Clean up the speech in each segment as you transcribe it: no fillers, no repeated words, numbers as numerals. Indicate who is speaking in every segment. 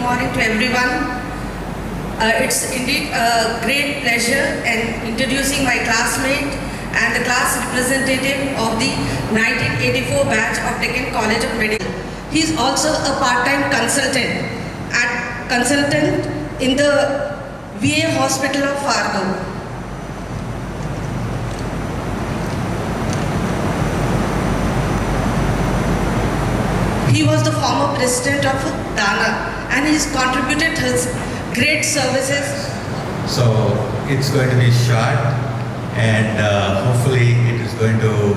Speaker 1: morning to everyone. It's indeed a great pleasure in introducing my classmate and the class representative of the 1984 batch of Deccan College of Medical. He is also a part-time consultant in the VA Hospital of Fargo. He was the former president of Dana and he's contributed his great services.
Speaker 2: So it's going to be short and hopefully it is going to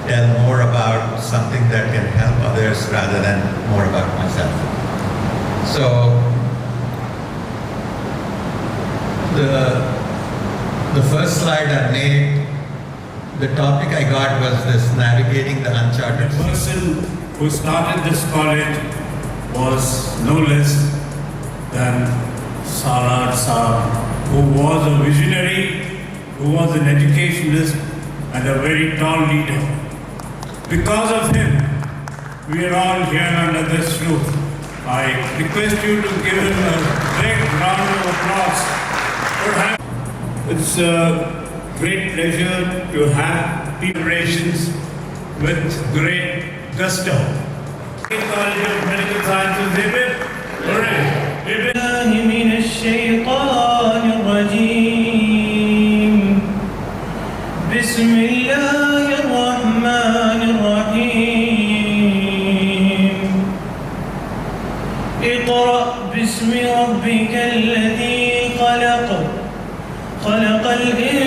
Speaker 2: tell more about something that can help others rather than more about myself. So the first slide I made, the topic I got was this navigating the uncharted.
Speaker 3: The person who started this college was no less than Salar Saab, who was a visionary, who was an educationalist and a very tall leader. Because of him, we are all here under this roof. I request you to give him a great round of applause. It's a great pleasure to have preparations with great gusto. College of Medical Sciences,
Speaker 4: من الشيطان الرجيم بسم الله الرحمن الرحيم اقرأ باسم ربك الذي خلق خلق الإنسان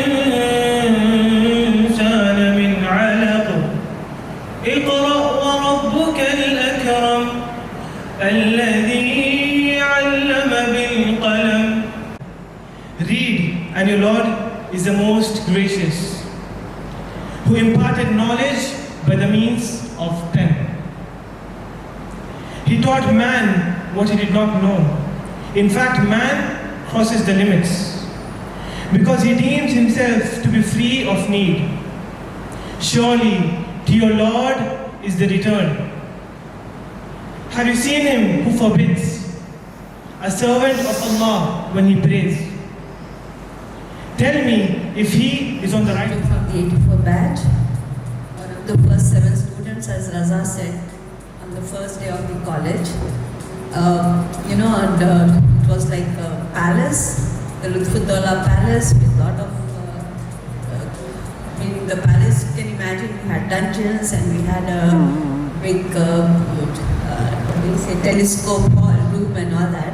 Speaker 4: من علق اقرأ وربك الأكرم الذي علم بالقلم. Read, and your Lord is the most gracious, who imparted knowledge by the means of pen. He taught man what he did not know. In fact, man crosses the limits because he deems himself to be free of need. Surely to your Lord is the return. Have you seen him who forbids a servant of Allah when he prays? Tell me if he is on the right.
Speaker 5: From the 84 batch, one of the first 7 students, as Raza said, on the first day of the college. It was like a palace, the Lutfullah Palace, with a lot of, in the palace, you can imagine, we had dungeons and we had a big telescope hall room and all that.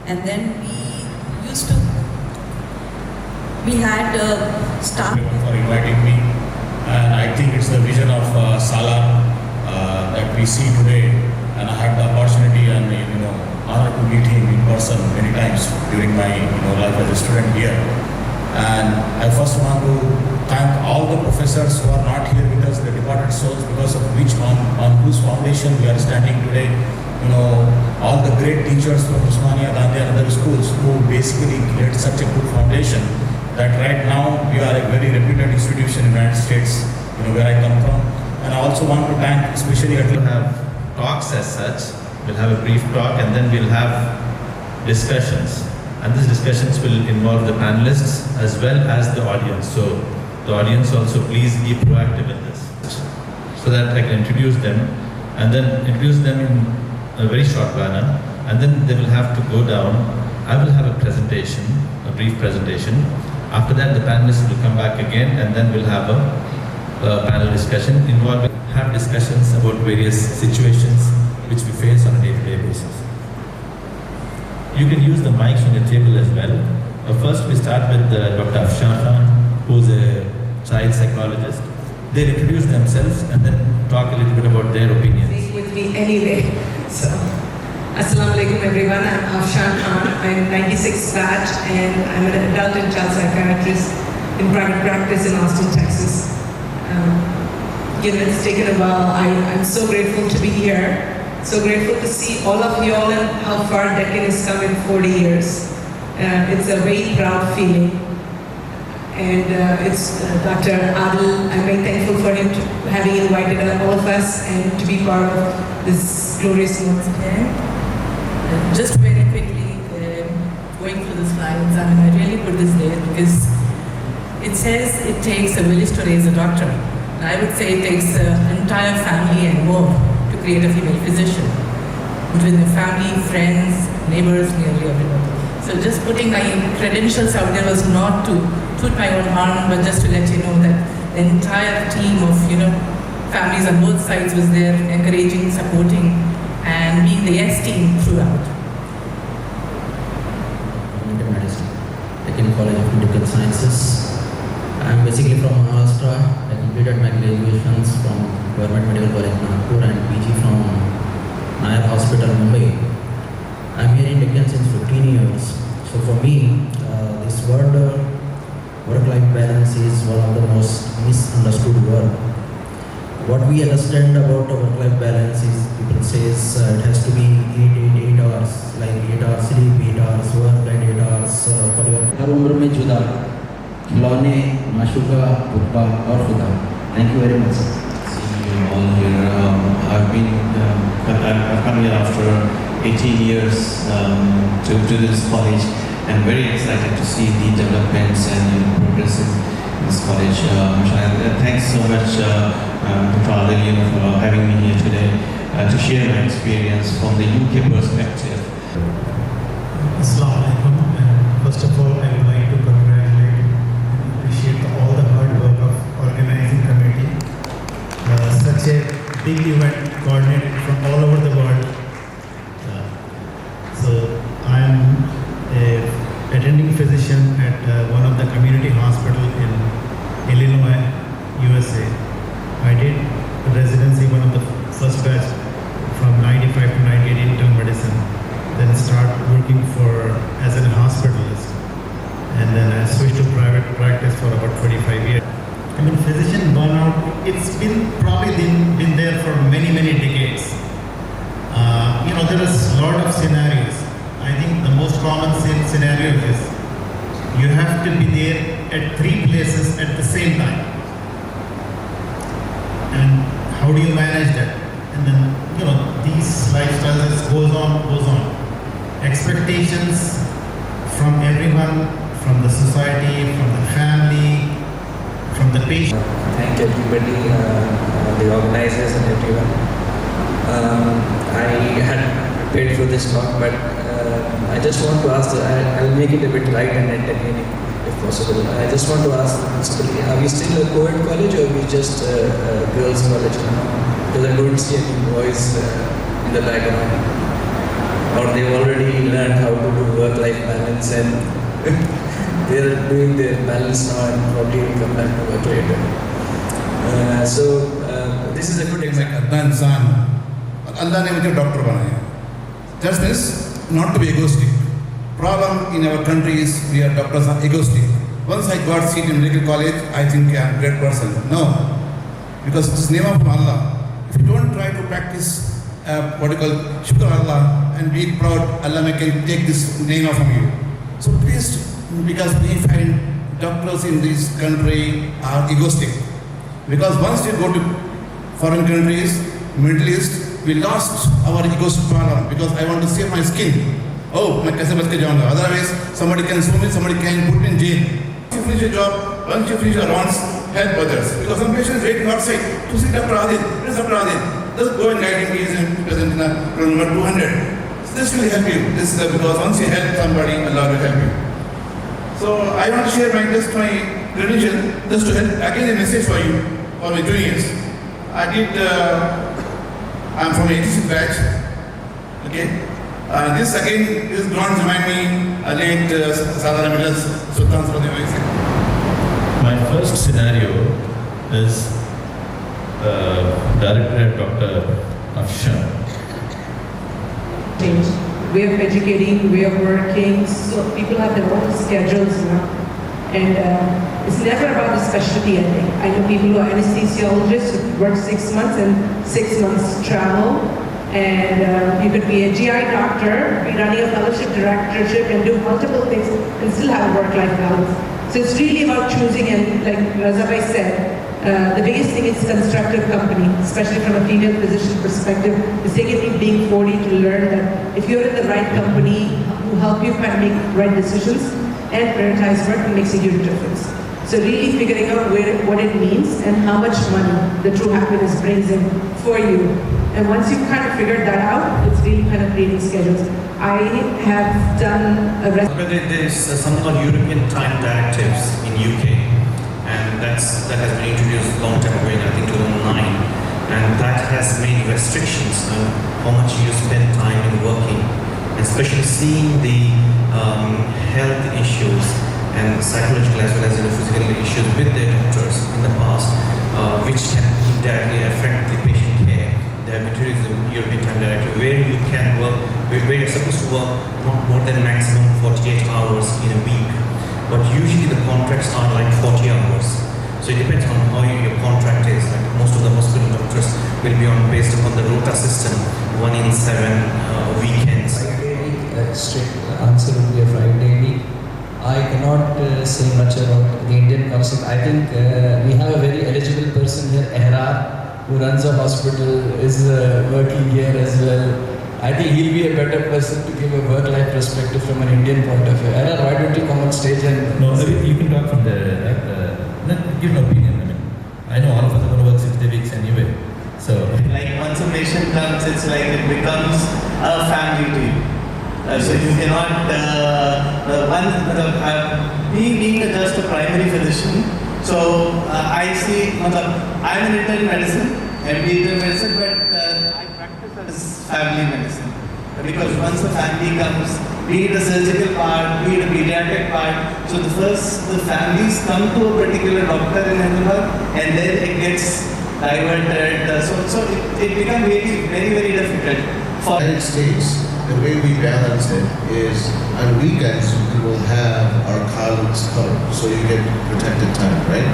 Speaker 5: And then we had staff.
Speaker 3: For inviting me, and I think it's the vision of Salar that we see today, and I had the opportunity and honor to meet him in person many times during my life as a student here. And I first want to thank all the professors who are not here with us, the departed souls, because of which on whose foundation we are standing today. All the great teachers from Usmania, Gandhi and other schools who basically created such a good foundation that right now we are a very reputed institution in the United States, where I come from. And I also want to thank especially
Speaker 6: we'll have talks as such. We'll have a brief talk and then we'll have discussions. And these discussions will involve the panelists as well as the audience. So the audience also please be proactive in this, so that I can introduce them and then introduce them in a very short manner, and then they will have to go down. I will have a presentation, a brief presentation. After that, the panelists will come back again, and then we'll have a panel discussion involving discussions about various situations which we face on a day-to-day basis. You can use the mics on your table as well. First, we start with Dr. Afshan Khan, who's a child psychologist. They'll introduce themselves and then talk a little bit about their opinions.
Speaker 7: With me anyway. So, Assalamu alaikum everyone. I'm Afshan Khan. I'm 96 batch and I'm an adult and child psychiatrist in private practice in Austin, Texas. It's taken a while. I'm so grateful to be here. So grateful to see all of you all and how far Deccan has come in 40 years. It's a very proud feeling. And it's Dr. Adil, I'm very thankful for him having invited all of us and to be part of this glorious moment here.
Speaker 5: Just very quickly, going through the slides, I mean, I really put this there because it says it takes a village to raise a doctor. And I would say it takes an entire family and more to create a female physician. Between the family, friends, neighbors, nearly everyone. So just putting my credentials out there was not to toot my own horn, but just to let you know that the entire team of, families on both sides was there, encouraging, supporting, and being the yes team throughout.
Speaker 8: Medicine, Technical College of Medical Sciences. I am basically from Maharashtra. I completed my graduations from Government Medical College Nagpur and PG from Nayak Hospital, Mumbai. I am here in Deccan since 15 years. So for me, this word work-life balance is one of the most misunderstood words. What we understand about work-life balance is people says it has to be 8 hours, like 8 hours sleep, 8 hours work, and 8 hours for your. हर उम्र में जुदा, खिलौने, माशूका, पुप्पा और खुदा. Thank you very much.
Speaker 9: See you all here. I've come here after 18 years to this college. I'm very excited to see the developments and progress in this college. Thanks so much, Dr. Adil, for having me here today to share my experience from the UK perspective.
Speaker 10: Assalamu alaikum. First of all, I would like to congratulate and appreciate all the hard work of organizing committee. Such a big event coordinated from all over the world. So I am a attending physician at one of the community hospital in Illinois, USA. I did residency, one of the first batch from 95 to 98 in internal medicine. Then start working as a hospitalist. And then I switched to private practice for about 25 years. I mean, physician burnout, it's probably been there for many, many decades. There is a lot of scenarios. I think the most common scenario is you have to be there at 3 places at the same time. And how do you manage that? And then, these lifestyles goes on. Expectations from everyone, from the society, from the family, from the patient.
Speaker 11: Thank everybody, the organizers and everyone. I had prepared for this talk, but I just want to ask, I'll make it a bit light and entertaining if possible. I just want to ask, are we still a co-ed college or are we just a girls' college now? Because I don't see any boys in the background. Or they've already learned how to do work-life balance and they're doing their balance now and probably will come back to work later. This is a good example.
Speaker 12: Allah ने मुझे doctor बनाया. Just this, not to be egoistic. Problem in our country is we are doctors are egoistic. Once I got seat in medical college, I think I am a great person. No, because it's name of Allah. If you don't try to practice what you call shukr Allah and be proud, Allah can take this name from you. So please, because we find doctors in this country are egoistic. Because once we go to foreign countries, Middle East, we lost our egoistic problem because I want to save my skin. Oh, मैं कैसे बच के जाऊँगा? Otherwise, somebody can sue me, somebody can put me in jail. Once you finish your job, once you finish your rounds, help others. Because some patients waiting outside to see Dr. Adil. Where is Dr. Adil? Just go and guide him. He is present in room number 200. So this will help you. This is because once you help somebody, Allah will help you. So I want to share my credential just to help. Again, a message for you, for my juniors. I'm from 86 batch. Okay. This grounds remind me late Sadhana Middle Sultan Akbaruddin Owaisi.
Speaker 6: My first scenario is Director Dr. Afshan.
Speaker 7: Way of educating, way of working, so people have their own schedules now. And it's never about the specialty, I think. I know people who are anesthesiologists who work 6 months and 6 months travel. And you could be a GI doctor, be running a fellowship directorship and do multiple things and still have a work-life balance. So it's really about choosing, and like Razabhai said, The biggest thing is constructive company, especially from a female physician perspective. The second thing being 40 to learn that if you're in the right company who help you kind of make right decisions and prioritize work, it makes a huge difference. So really figuring out what it means and how much money the true happiness brings in for you. And once you've kind of figured that out, it's really kind of creating schedules. I have done a
Speaker 13: There's something called European Time Directives in UK, and that has been introduced a long time ago, I think 2009, and that has made restrictions on how much you spend time in working, especially seeing the health issues and psychological as well as physical issues with their doctors in the past, which can directly affect the patient care. They have introduced the European Time Directive where you can work, where you're supposed to work not more than maximum 48 hours in a week, but usually the contracts are like 40 hours. So it depends on how your contract is. Like most of the hospital doctors will be on based upon the rota system, 1 in 7 weekends.
Speaker 11: Straight answer would be a Friday week. I cannot say much about the Indian concept. I think we have a very eligible person here, Ehrar, who runs a hospital, is working here as well. I think he'll be a better person to give a work-life perspective from an Indian point of view. Ehrar, why don't you come on stage and...
Speaker 6: No, you can talk from give an opinion. I mean, I know all of us are going to work 60 weeks anyway. So,
Speaker 14: like once a patient comes, it's like it becomes a family to you. So you cannot, being just a primary physician, so I see, I'm in internal medicine, MD internal medicine, but I practice as family medicine. Because once a family comes, be it a surgical part, be it a pediatric part, so the families come to a particular doctor in Hyderabad and then it gets diverted. So it becomes really very, very difficult.
Speaker 15: For the United States, the way we balance it is on weekends we will have our colleagues covered, so you get protected time, right?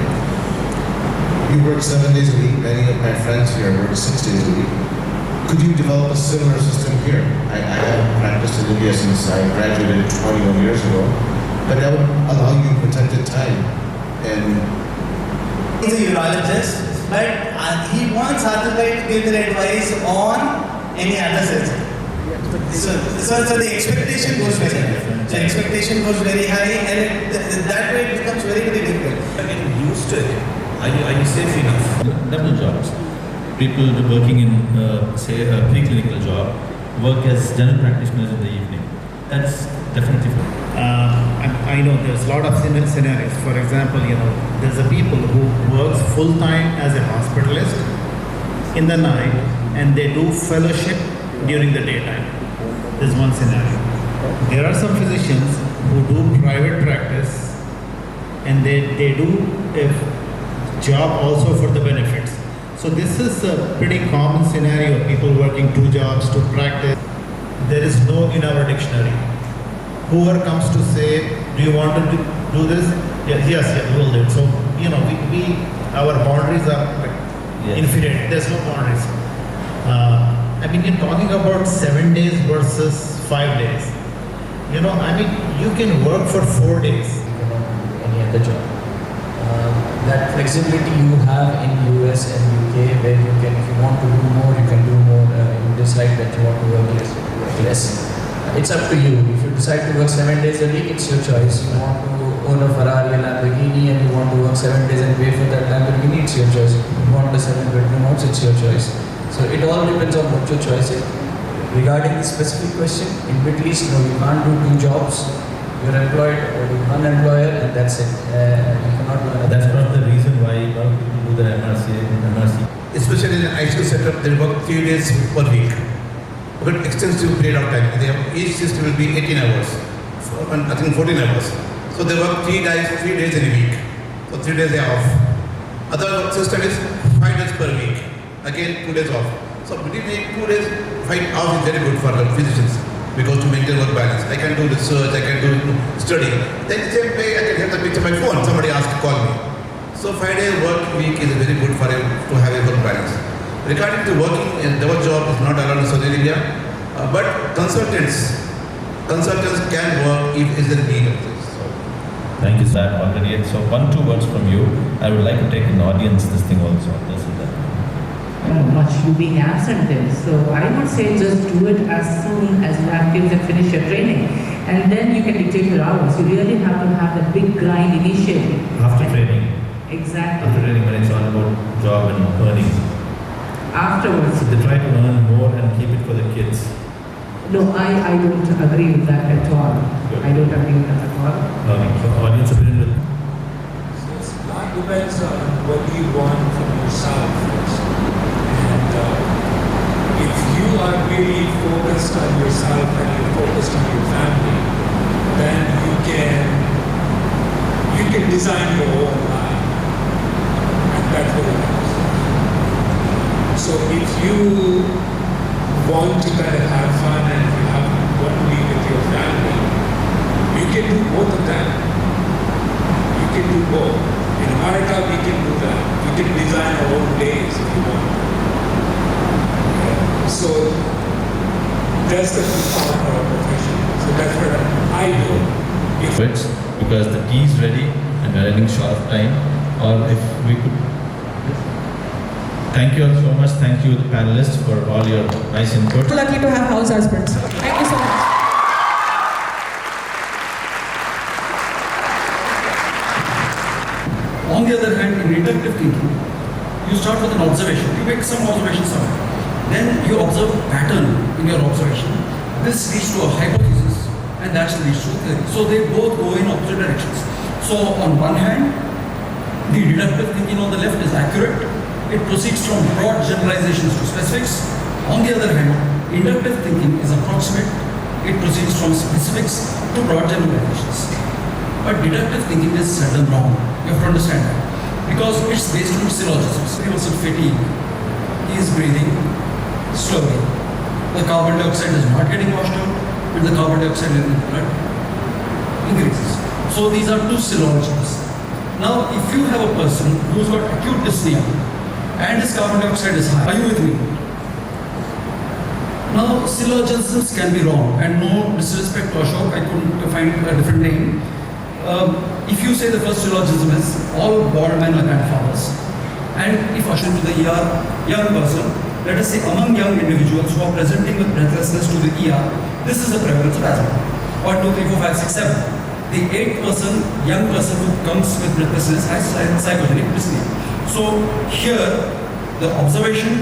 Speaker 15: You work 7 days a week, many of my friends here work 6 days a week. Could you develop a similar system here? I haven't practiced in India since I graduated 21 years ago, but that would allow you protected time. And
Speaker 14: he's a urologist, but he wants Adhibhai to give their advice on any other surgery. So the expectation goes very high. The expectation goes very high, and that way it becomes very, very difficult.
Speaker 6: getting used to it. Are you safe enough? Double jobs. People working in, say, a preclinical job work as general practitioners in the evening. That's definitely fun.
Speaker 10: I know there's a lot of scenarios. For example, there's a people who works full-time as a hospitalist in the night and they do fellowship during the daytime. There's one scenario. There are some physicians who do private practice and they do a job also for the benefits. So this is a pretty common scenario, people working 2 jobs to practice. There is no in our dictionary. Whoever comes to say, do you want to do this? Yes, we will do it. So, our boundaries are infinite. There's no boundaries. You're talking about 7 days versus 5 days. You can work for 4 days.
Speaker 11: Any other job. That flexibility you have in US and UK, where you can, if you want to do more, you can do more. You decide that you want to work less, you work less. It's up to you. If you decide to work 7 days a week, it's your choice. You want to own a Ferrari, a Lamborghini, and you want to work 7 days and pay for that Lamborghini, it's your choice. If you want a 7-bedroom house, it's your choice. So it all depends on what your choice is. Regarding the specific question, in Middle East, no, you can't do 2 jobs. You're employed with one employer and that's it. You cannot do another.
Speaker 6: That's not the reason why people do the MRC.
Speaker 12: Especially in an ICU setup, they work 3 days per week. But extensive period of time. Each shift will be 18 hours. I think 14 hours. So they work 3 days in a week. So 3 days they are off. Other system is 5 days per week. Again 2 days off. So between 2 days, 5 hours is very good for the physicians. Because to maintain work balance, I can do research, I can do study. Then the same way I can have the picture on my phone. Somebody asked to call me. So 5 day work week is very good for to have a work balance. Regarding to working in our job is not allowed in Saudi Arabia, but consultants can work if is a need of this. So
Speaker 6: Thank you, sir, already. And so 1-2 words from you. I would like to take an audience this thing also. This is that.
Speaker 16: Much you being absent there. So I would say just do it as soon as you have kids and finish your training. And then you can dictate your hours. You really have to have the big grind initially.
Speaker 6: After training.
Speaker 16: Exactly.
Speaker 6: After training, when it's all about job and earning.
Speaker 16: Afterwards.
Speaker 6: So they try to earn more and keep it for the kids.
Speaker 16: No, I don't agree with that at all.
Speaker 6: Good.
Speaker 16: I don't agree with that at all.
Speaker 6: Learning. So audience opinion with.
Speaker 17: So that depends on what you want from yourself first. And if you are really focused on yourself and you're focused on your family, then you can design your own life. And that's what it is. So if you want to kind of have fun and you want to be with your family, you can do both of them. You can do both. In America, we can do that. We can design our own days if you want. So that's the part of our profession. So that's what I do.
Speaker 6: Because the tea is ready and we're running short of time. Or if we could. Thank you all so much. Thank you, the panelists, for all your nice input.
Speaker 7: Lucky to have house husbands. Thank you so much.
Speaker 18: On the other hand, in inductive thinking, you start with an observation. You make some observations of it. Then you observe a pattern in your observation. This leads to a hypothesis, and that leads to a theory. So they both go in opposite directions. So on one hand, the deductive thinking on the left is accurate. It proceeds from broad generalizations to specifics. On the other hand, inductive thinking is approximate. It proceeds from specifics to broad generalizations. But deductive thinking is seldom wrong. You have to understand that. Because it's based on syllogisms. He was in fatigue. He is breathing slowly. The carbon dioxide is not getting washed out, but the carbon dioxide in the blood increases. So these are two syllogisms. Now, if you have a person who's got acute dyspnea and his carbon dioxide is high, are you with me? Now, syllogisms can be wrong, and no disrespect to Ashok, I couldn't find a different name. If you say the first syllogism is all bald men are grandfathers, and if ushered to the ER, young person, let us say among young individuals who are presenting with breathlessness to the ER, this is the prevalence of asthma. 1, 2, 3, 4, 5, 6, 7. The 8% young person who comes with breathlessness has psychogenic dyspnea. So here, the observation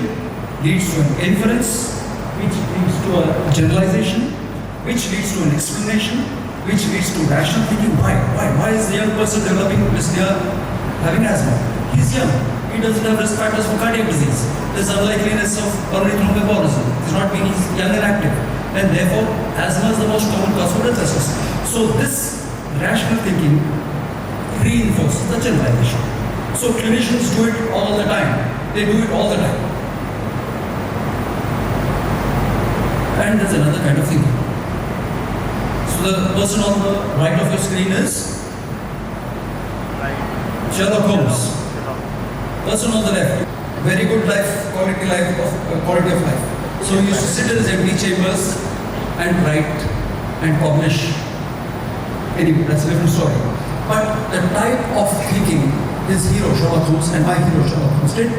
Speaker 18: leads to an inference, which leads to a generalization, which leads to an explanation, which leads to rational thinking. Why is the young person developing dyspnea having asthma? He's young. He doesn't have risk factors for cardiac disease. There's unlikeliness of pulmonary thromboembolism. Does not mean he's young and active. And therefore, asthma is the most common cause of breathlessness. So this rational thinking reinforces the generalization. So clinicians do it all the time. They do it all the time. And there's another kind of thinking. So the person on the right of your screen is Sherlock Holmes. Person on the left, very good life, quality of life. So he used to sit in his empty chambers and write and publish. Anyway, that's a different story. But the type of thinking his hero Sherlock Holmes and my hero Sherlock Holmes did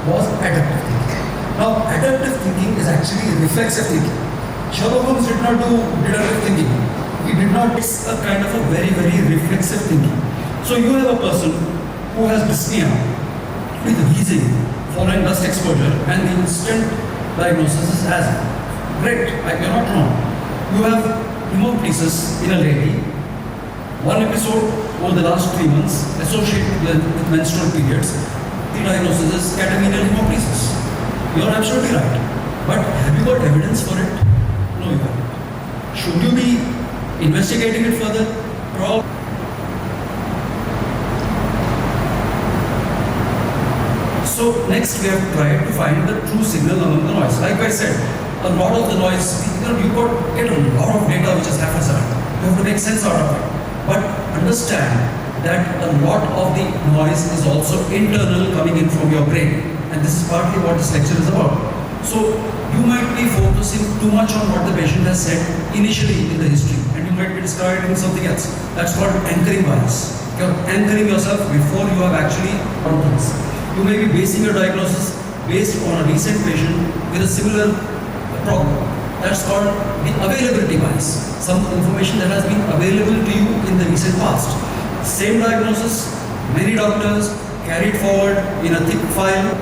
Speaker 18: was adaptive thinking. Now, adaptive thinking is actually reflexive thinking. Sherlock Holmes did not do deductive thinking. He did not. It's a kind of a very, very reflexive thinking. So you have a person who has dyspnea with wheezing following dust exposure, and the instant diagnosis is asthma. Great, you're not wrong. You have hemoptysis in a lady. One episode over the last 3 months associated with menstrual periods. The diagnosis is catamenial hemoptysis. You're absolutely right. But have you got evidence for it? No, you haven't. Should you be investigating it further? Probably. So next we have tried to find the true signal among the noise. Like I said, a lot of the noise, you've got to get a lot of data which is haphazard. You have to make sense out of it. But understand that a lot of the noise is also internal coming in from your brain. And this is partly what this lecture is about. So you might be focusing too much on what the patient has said initially in the history, and you might be describing something else. That's called anchoring bias. You're anchoring yourself before you have actually done things. You may be basing your diagnosis based on a recent patient with a similar problem. That's called the availability bias. Some information that has been available to you in the recent past. Same diagnosis, many doctors carried forward in a thick file.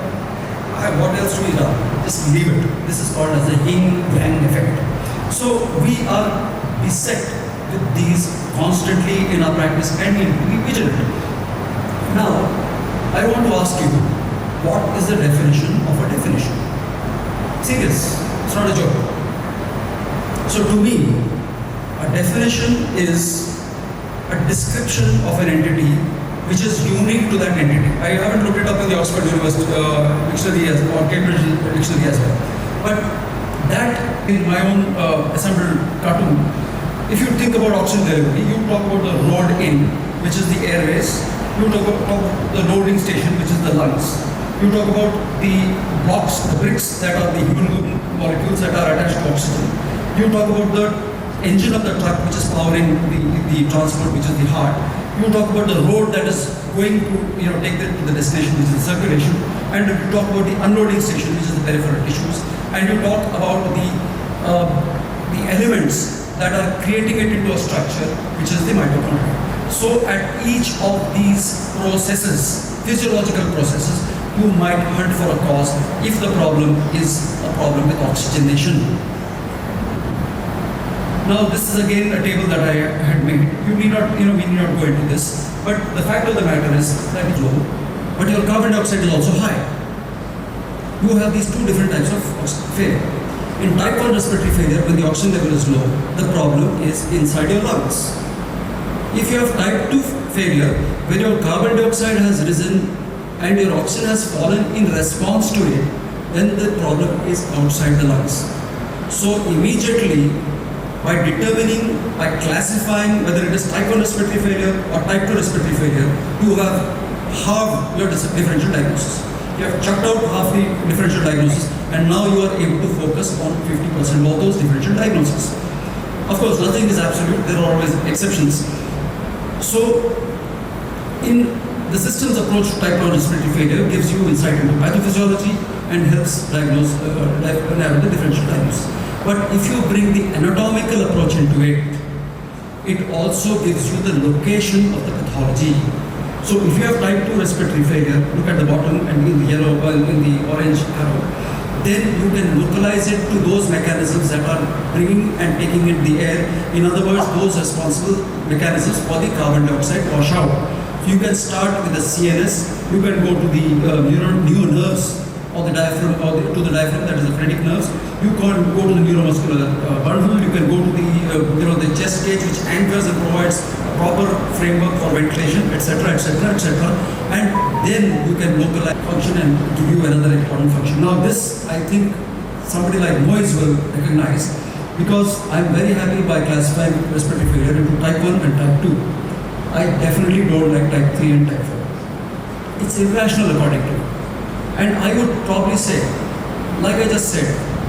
Speaker 18: What else do we do? Just leave it. This is called as the yin-yang effect. So we are beset with these constantly in our practice and we need to be vigilant. Now, I want to ask you, what is the definition of a definition? Serious, it's not a joke. So to me, a definition is a description of an entity which is unique to that entity. I haven't looked it up in the Oxford University dictionary or Cambridge dictionary as well. But that, in my own assembled cartoon, if you think about oxygen delivery, you talk about the road in, which is the airways. You talk about the loading station, which is the lungs. You talk about the blocks, the bricks that are the human molecules that are attached to oxygen. You talk about the engine of the truck, which is powering the transport, which is the heart. You talk about the road that is going to take them to the destination, which is the circulation. And you talk about the unloading station, which is the peripheral tissues. And you talk about the elements that are creating it into a structure, which is the mitochondria. So at each of these processes, physiological processes, you might hunt for a cause if the problem is a problem with oxygenation. Now this is again a table that I had made. You need not, we need not go into this. But the fact of the matter is that it's low, but your carbon dioxide is also high. You have these two different types of failure. In type 1 respiratory failure, when the oxygen level is low, the problem is inside your lungs. If you have type 2 failure, when your carbon dioxide has risen and your oxygen has fallen in response to it, then the problem is outside the lungs. So immediately, by determining, by classifying whether it is type 1 respiratory failure or type 2 respiratory failure, you have halved your differential diagnosis. You have chucked out half the differential diagnosis, and now you are able to focus on 50% of those differential diagnoses. Of course, nothing is absolute, there are always exceptions. So, in the systems approach to type 1 respiratory failure gives you insight into pathophysiology and helps diagnose the differential diagnosis. But if you bring the anatomical approach into it, it also gives you the location of the pathology. So if you have type 2 respiratory failure, look at the bottom and in the yellow, in the orange arrow, then you can localize it to those mechanisms that are bringing and taking in the air. In other words, those responsible mechanisms for the carbon dioxide washout. You can start with the CNS, you can go to the neural nerves or the diaphragm, or to the diaphragm, that is the phrenic nerves. You can go to the neuromuscular bundle, you can go to the chest cage, which anchors and provides a proper framework for ventilation, etc., etc., etc. And then you can localize function and give you another important function. Now this, I think, somebody like Moise will recognize, because I'm very happy by classifying respiratory failure into type 1 and type 2. I definitely don't like type 3 and type 4. It's irrational according to me. And I would probably say, like I just said,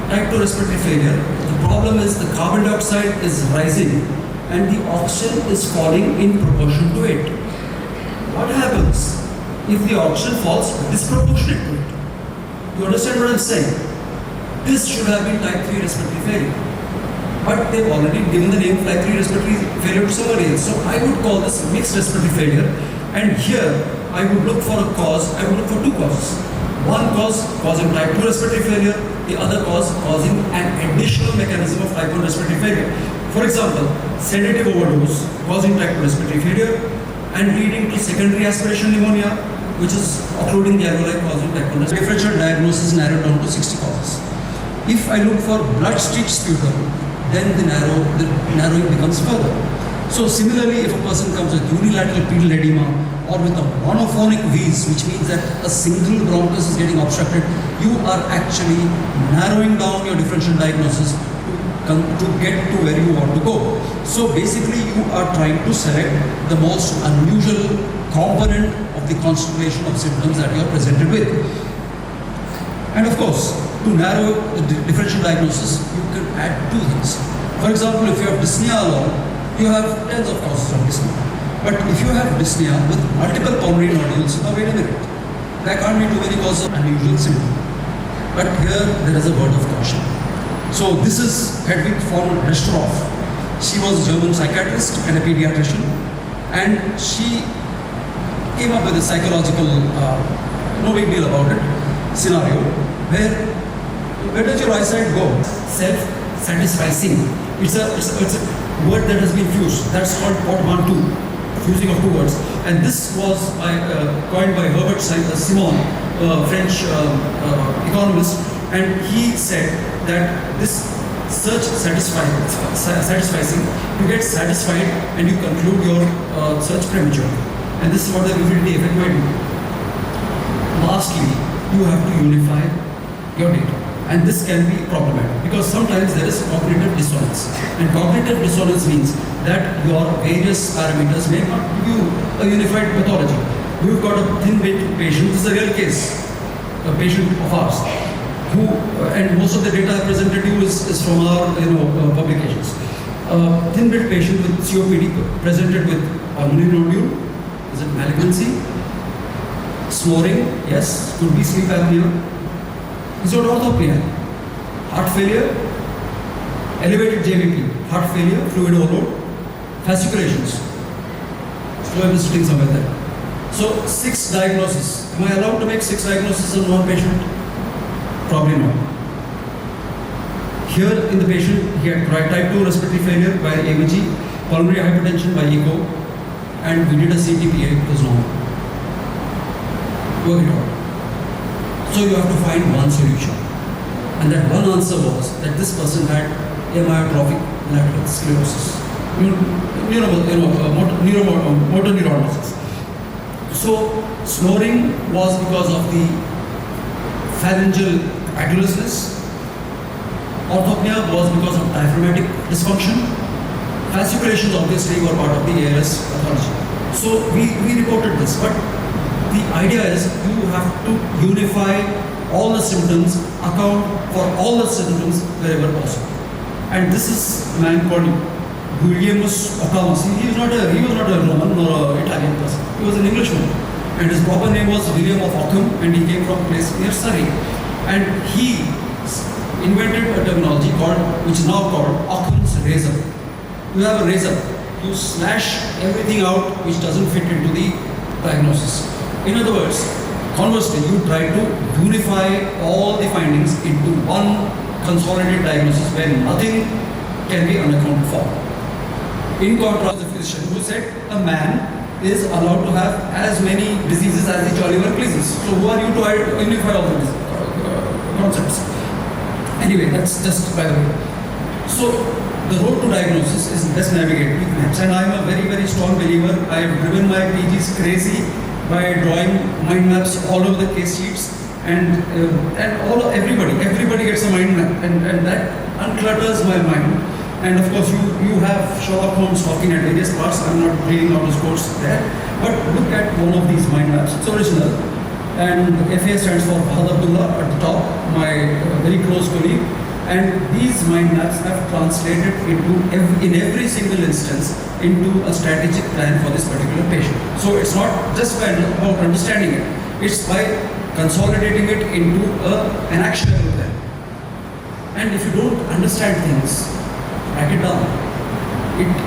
Speaker 18: type 2 respiratory failure, the problem is the carbon dioxide is rising and the oxygen is falling in proportion to it. What happens if the oxygen falls disproportionate to it? You understand what I'm saying? This should have been type 3 respiratory failure. But they've already given the name type 3 respiratory failure to somebody else. So I would call this mixed respiratory failure. And here, I would look for a cause, I would look for two causes. One cause causing type 2 respiratory failure, the other cause causing an additional mechanism of type 1 respiratory failure. For example, sedative overdose causing type 2 respiratory failure and leading to secondary aspiration pneumonia, which is occluding the alveoli causing type 1 respiratory failure. Differential diagnosis narrowed down to 60 causes. If I look for blood-stitched sputum, then the narrowing becomes further. So similarly, if a person comes with unilateral pedal edema or with a monophonic wheeze, which means that a single bronchus is getting obstructed, you are actually narrowing down your differential diagnosis to get to where you want to go. So basically, you are trying to select the most unusual component of the constellation of symptoms that you are presented with. And of course, to narrow the differential diagnosis, you can add two things. For example, if you have dyspnea alone, you have tens of causes of dyspnea. But if you have dyspnea with multiple pulmonary nodules, now wait a minute, there can't be too many causes of unusual symptom. But here there is a word of caution. So this is Hedwig von Restorff. She was a German psychiatrist and a pediatrician, and she came up with a psychological, no big deal about it, scenario where does your eyesight go? Self-satisficing. It's a word that has been fused. That's called portmanteau, fusing of two words. And this was coined by Herbert Simon, French economist, and he said that this search satisfying, you get satisfied and you conclude your search premature. And this is what the infinity effect might do. Lastly, you have to unify your data. And this can be problematic because sometimes there is cognitive dissonance. And cognitive dissonance means that your various parameters may not give you a unified pathology. We've got a thin-bit patient, this is a real case, a patient of ours, who, and most of the data I presented to you is from our publications. Thin-bit patient with COPD presented with pulmonary nodule. Is it malignancy? Snoring? Yes. Could be sleep apnea. Is it orthopnea? Heart failure? Elevated JVP. Heart failure, fluid overload, fasciculations. So I was sitting somewhere there. So 6 diagnoses. Am I allowed to make 6 diagnoses on one patient? Probably not. Here in the patient, he had type 2 respiratory failure by ABG, pulmonary hypertension by echo, and we did a CTPA, it was normal. Work it out. So you have to find one solution. And that one answer was that this person had amyotrophic lateral sclerosis, motor neuron disease. So snoring was because of the pharyngeal aculousness. Orthopnea was because of diaphragmatic dysfunction. Fasciculations obviously were part of the ALS pathology. So we reported this, but the idea is you have to unify all the symptoms, account for all the symptoms wherever possible. And this is a man called Guglielmus Occamasi. He was not a Roman or an Italian person. He was an Englishman. And his proper name was William of Ockham, and he came from a place near Surrey. And he invented a terminology which is now called Occam's razor. You have a razor, you slash everything out which doesn't fit into the diagnosis. In other words, conversely, you try to unify all the findings into one consolidated diagnosis where nothing can be unaccounted for. In contrast, the physician who said a man is allowed to have as many diseases as he jolly well pleases. So who are you to unify all the concepts? Anyway, that's just by the way. So the road to diagnosis is best navigated with maps, and I am a very, very strong believer. I have driven my PGs crazy by drawing mind maps all over the case sheets, and everybody gets a mind map, and that unclutters my mind. And of course, you have Sherlock Holmes talking at various parts. I'm not reading out his quotes there, but look at one of these mind maps. It's original, and FA stands for Fahad Abdullah at the top, my very close colleague. And these mind maps have translated into in every single instance into a strategic plan for this particular patient. So it's not just about understanding it, it's by consolidating it into an actionable plan. And if you don't understand things, write it down.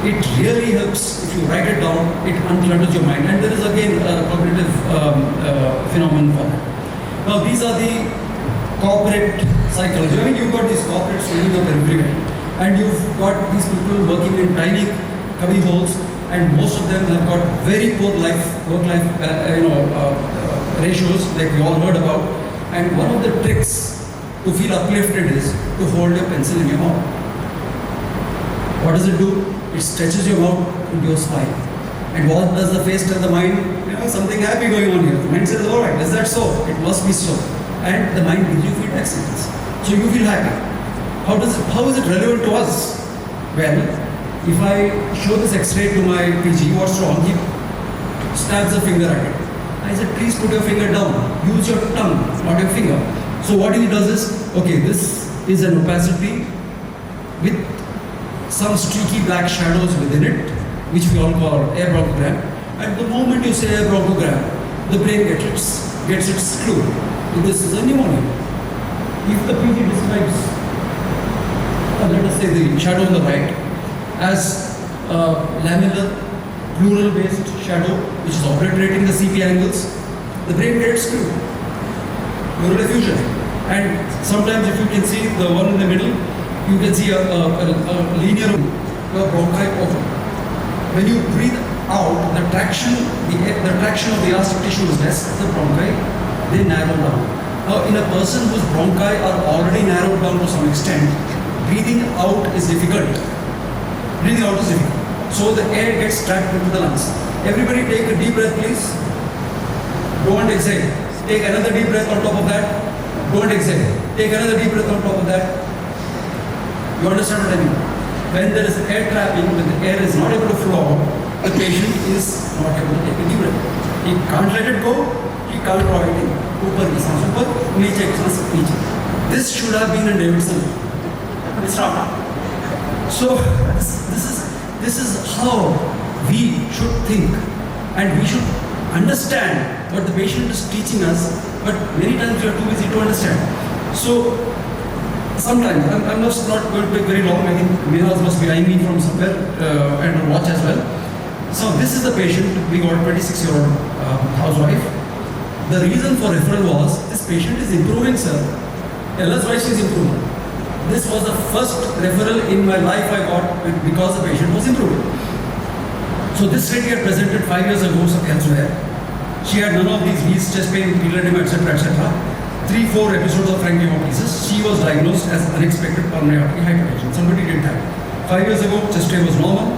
Speaker 18: It really helps if you write it down, it unclutters your mind. And there is again a cognitive phenomenon for that. Now these are the corporate psychology. I mean, you've got these corporates filling up everywhere, and you've got these people working in tiny cubby holes, and most of them have got very poor work-life ratios, like we all heard about. And one of the tricks to feel uplifted is to hold your pencil in your mouth. What does it do? It stretches your mouth into your spine. And what does the face tell the mind? Something happy going on here. The mind says, all right, is that so? It must be so. And the mind gives you feedback signals. So you feel happy. How is it relevant to us? Well, if I show this X-ray to my PG, what's wrong? He stabs a finger at it. I said, please put your finger down. Use your tongue, not your finger. So what he does is, okay, this is an opacity with some streaky black shadows within it, which we all call air bronchogram. At the moment you say air bronchogram, the brain gets its clue. This is a pneumonia. If the PG describes, let us say the shadow on the right, as a lamellar, pleural-based shadow, which is obliterating the CP angles, the brain gets clue. Pleural effusion. And sometimes if you can see the one in the middle, you can see a linear bronchi open. When you breathe out, the traction of the aortic tissue is less, the bronchi, they narrow down. Now, in a person whose bronchi are already narrowed down to some extent, breathing out is difficult. Breathing out is difficult. So the air gets trapped into the lungs. Everybody take a deep breath, please. Don't exhale. Take another deep breath on top of that. Don't exhale. Take another deep breath on top of that. You understand what I mean? When there is air trapping, when the air is not able to flow, the patient is not able to take a deep breath. He can't let it go. He can't draw it in. This should have been a Davidson. It's not. So this is how we should think, and we should understand what the patient is teaching us, but many times we are too busy to understand. So sometimes, I'm not going to take very long, I think Minaz must be eyeing me from somewhere and watch as well. So this is the patient, we got a 26-year-old housewife. The reason for referral was, this patient is improving, sir. Tell us why she is improving. This was the first referral in my life I got because the patient was improving. So this lady had presented 5 years ago elsewhere. She had none of these wheeze, chest pain, patellar edema, etc., etc. 3-4 episodes of frank hemoptysis. She was diagnosed as unexpected pulmonary artery hypertension. Somebody didn't have it. 5 years ago, chest pain was normal.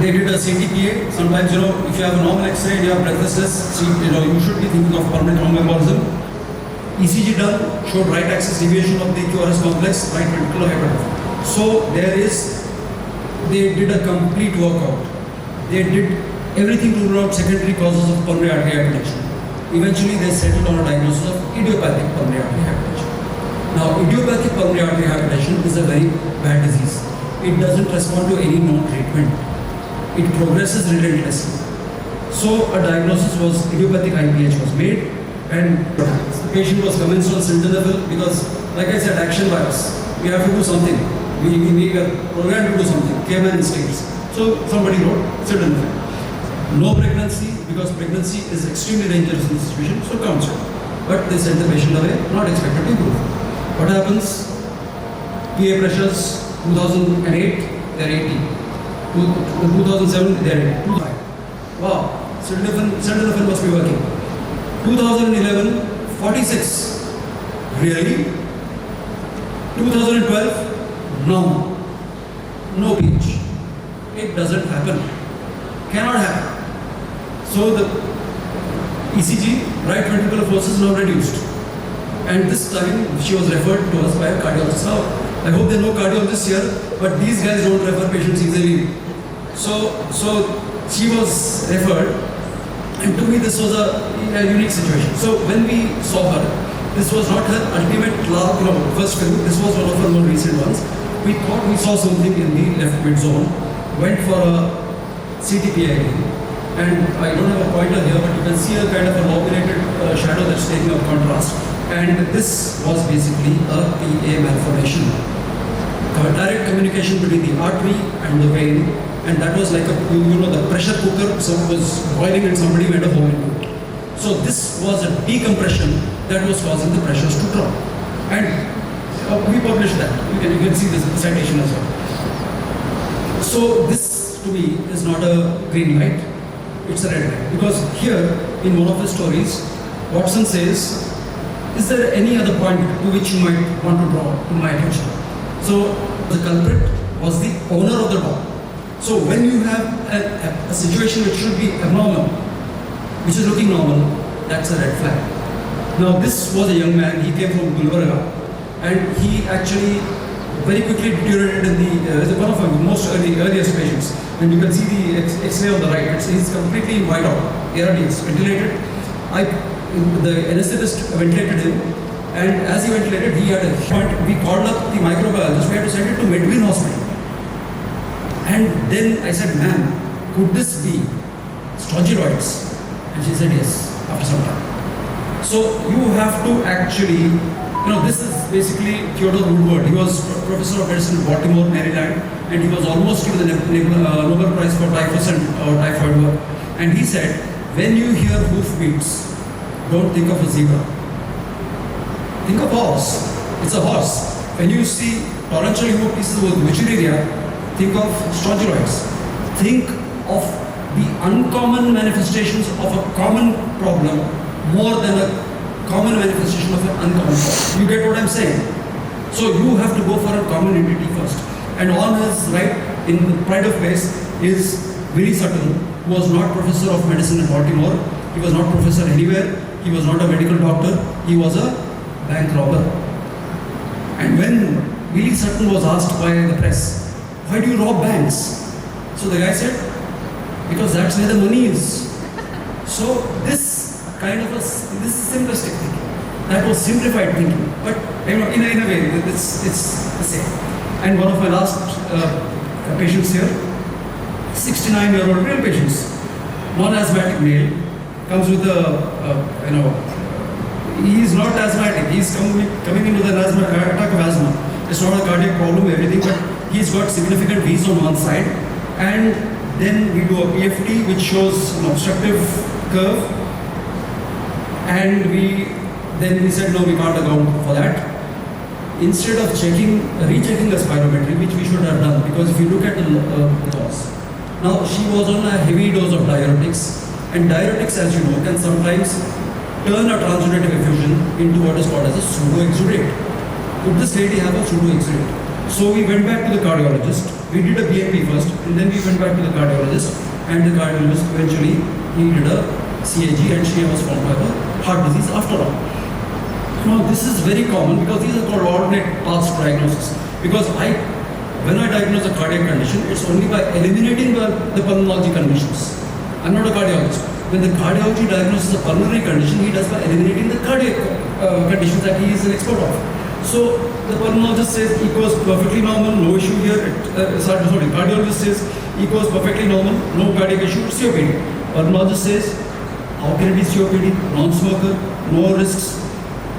Speaker 18: They did a CTPA. Sometimes, if you have a normal X-ray and you have breathlessness, you should be thinking of pulmonary thromboembolism. ECG done, showed right axis deviation of the QRS complex, right ventricular hypertrophy. So they did a complete workout. They did everything to rule out secondary causes of pulmonary artery hypertension. Eventually, they settled on a diagnosis of idiopathic pulmonary artery hypertension. Now, idiopathic pulmonary artery hypertension is a very bad disease. It doesn't respond to any known treatment. It progresses relentlessly. So, a diagnosis was idiopathic IPH was made, and the patient was commenced on sildenafil because, like I said, action virus. We have to do something. We are programmed to do something. Caveman instincts. So, somebody wrote sildenafil. No pregnancy, because pregnancy is extremely dangerous in this situation, so counseled. But they sent the patient away, not expected to improve. What happens? PA pressures, 2008, they're 80. 2007, they're 80. Wow, sildenafil must be working. 2011, 46. Really? 2012, no pH. It doesn't happen. Cannot happen. So the ECG, right ventricular force is now reduced. And this time she was referred to us by a cardiologist. Now, I hope there are no cardiologists here, but these guys don't refer patients easily. So she was referred, and to me this was a unique situation. So when we saw her, this was not her ultimate first film, this was one of her more recent ones. We thought we saw something in the left mid zone, went for a CTPA, and I don't have a pointer here, but you can see a kind of a lobulated shadow that's taking up contrast. And this was basically a PA malformation. Direct communication between the artery and the vein, and that was like the pressure cooker, someone was boiling and somebody made a hole into it. So this was a decompression that was causing the pressures to drop. And we published that. You can see this citation as well. So this to me is not a green light, it's a red light. Because here in one of the stories, Watson says, is there any other point to which you might want to draw to my attention? So the culprit was the owner of the dog. So when you have a situation which should be abnormal, which is looking normal, that's a red flag. Now this was a young man, he came from Gulbarga, and he actually very quickly deteriorated in the one of our most earliest patients. And you can see the X-ray on the right, he's completely white out, ARDS, ventilated. the anesthetist ventilated him, and as he ventilated, he had a point. We called up the microbiologist. We had to send it to Medwin Hospital. And then I said, "Ma'am, could this be steroids?" And she said, "Yes." After some time. So you have to actually, this is basically Theodore Woodward. He was professor of medicine in Baltimore, Maryland, and he was almost given the Nobel Prize for typhus or typhoid work. And he said, when you hear hoofbeats, don't think of a zebra. Think of horse. It's a horse. When you see torrential hemoptysis with Wuchereria, think of strongyloids. Think of the uncommon manifestations of a common problem more than a common manifestation of an uncommon problem. You get what I'm saying? So you have to go for a common entity first. And on his right, in the pride of place, is Willie Sutton, who was not professor of medicine in Baltimore. He was not professor anywhere. He was not a medical doctor. He was a bank robber. And when Willie Sutton was asked by the press, why do you rob banks? So the guy said, because that's where the money is. So this this is simplistic thinking. That was simplified thinking. But in a way, it's the same. And one of my last patients here, 69-year-old real patients, non-asthmatic male, comes with he is not asthmatic. He is coming into the attack of asthma. It's not a cardiac problem, everything, but he's got significant V's on one side. And then we do a PFT, which shows an obstructive curve. And then we said, no, we can't account for that. Instead of rechecking the spirometry, which we should have done, because if you look at the laws. Now, she was on a heavy dose of diuretics, and diuretics, as you know, can sometimes turn a transudative effusion into what is called as a pseudo-exudate. Could this lady have a pseudo-exudate? So we went back to the cardiologist. We did a BMP first, and then we went back to the cardiologist, and the cardiologist eventually did a CAG, and she was found to have a heart disease after all. Now this is very common because these are called alternate paths to diagnosis. Because when I diagnose a cardiac condition, it's only by eliminating the pulmonology conditions. I'm not a cardiologist. When the cardiology diagnoses a pulmonary condition, he does by eliminating the cardiac conditions that he is an expert of. So the pulmonologist says echoes perfectly normal, no issue here. Cardiologist says echoes perfectly normal, no cardiac issue, COPD. Pulmonologist says, how can it be COPD? Non-smoker, no risks.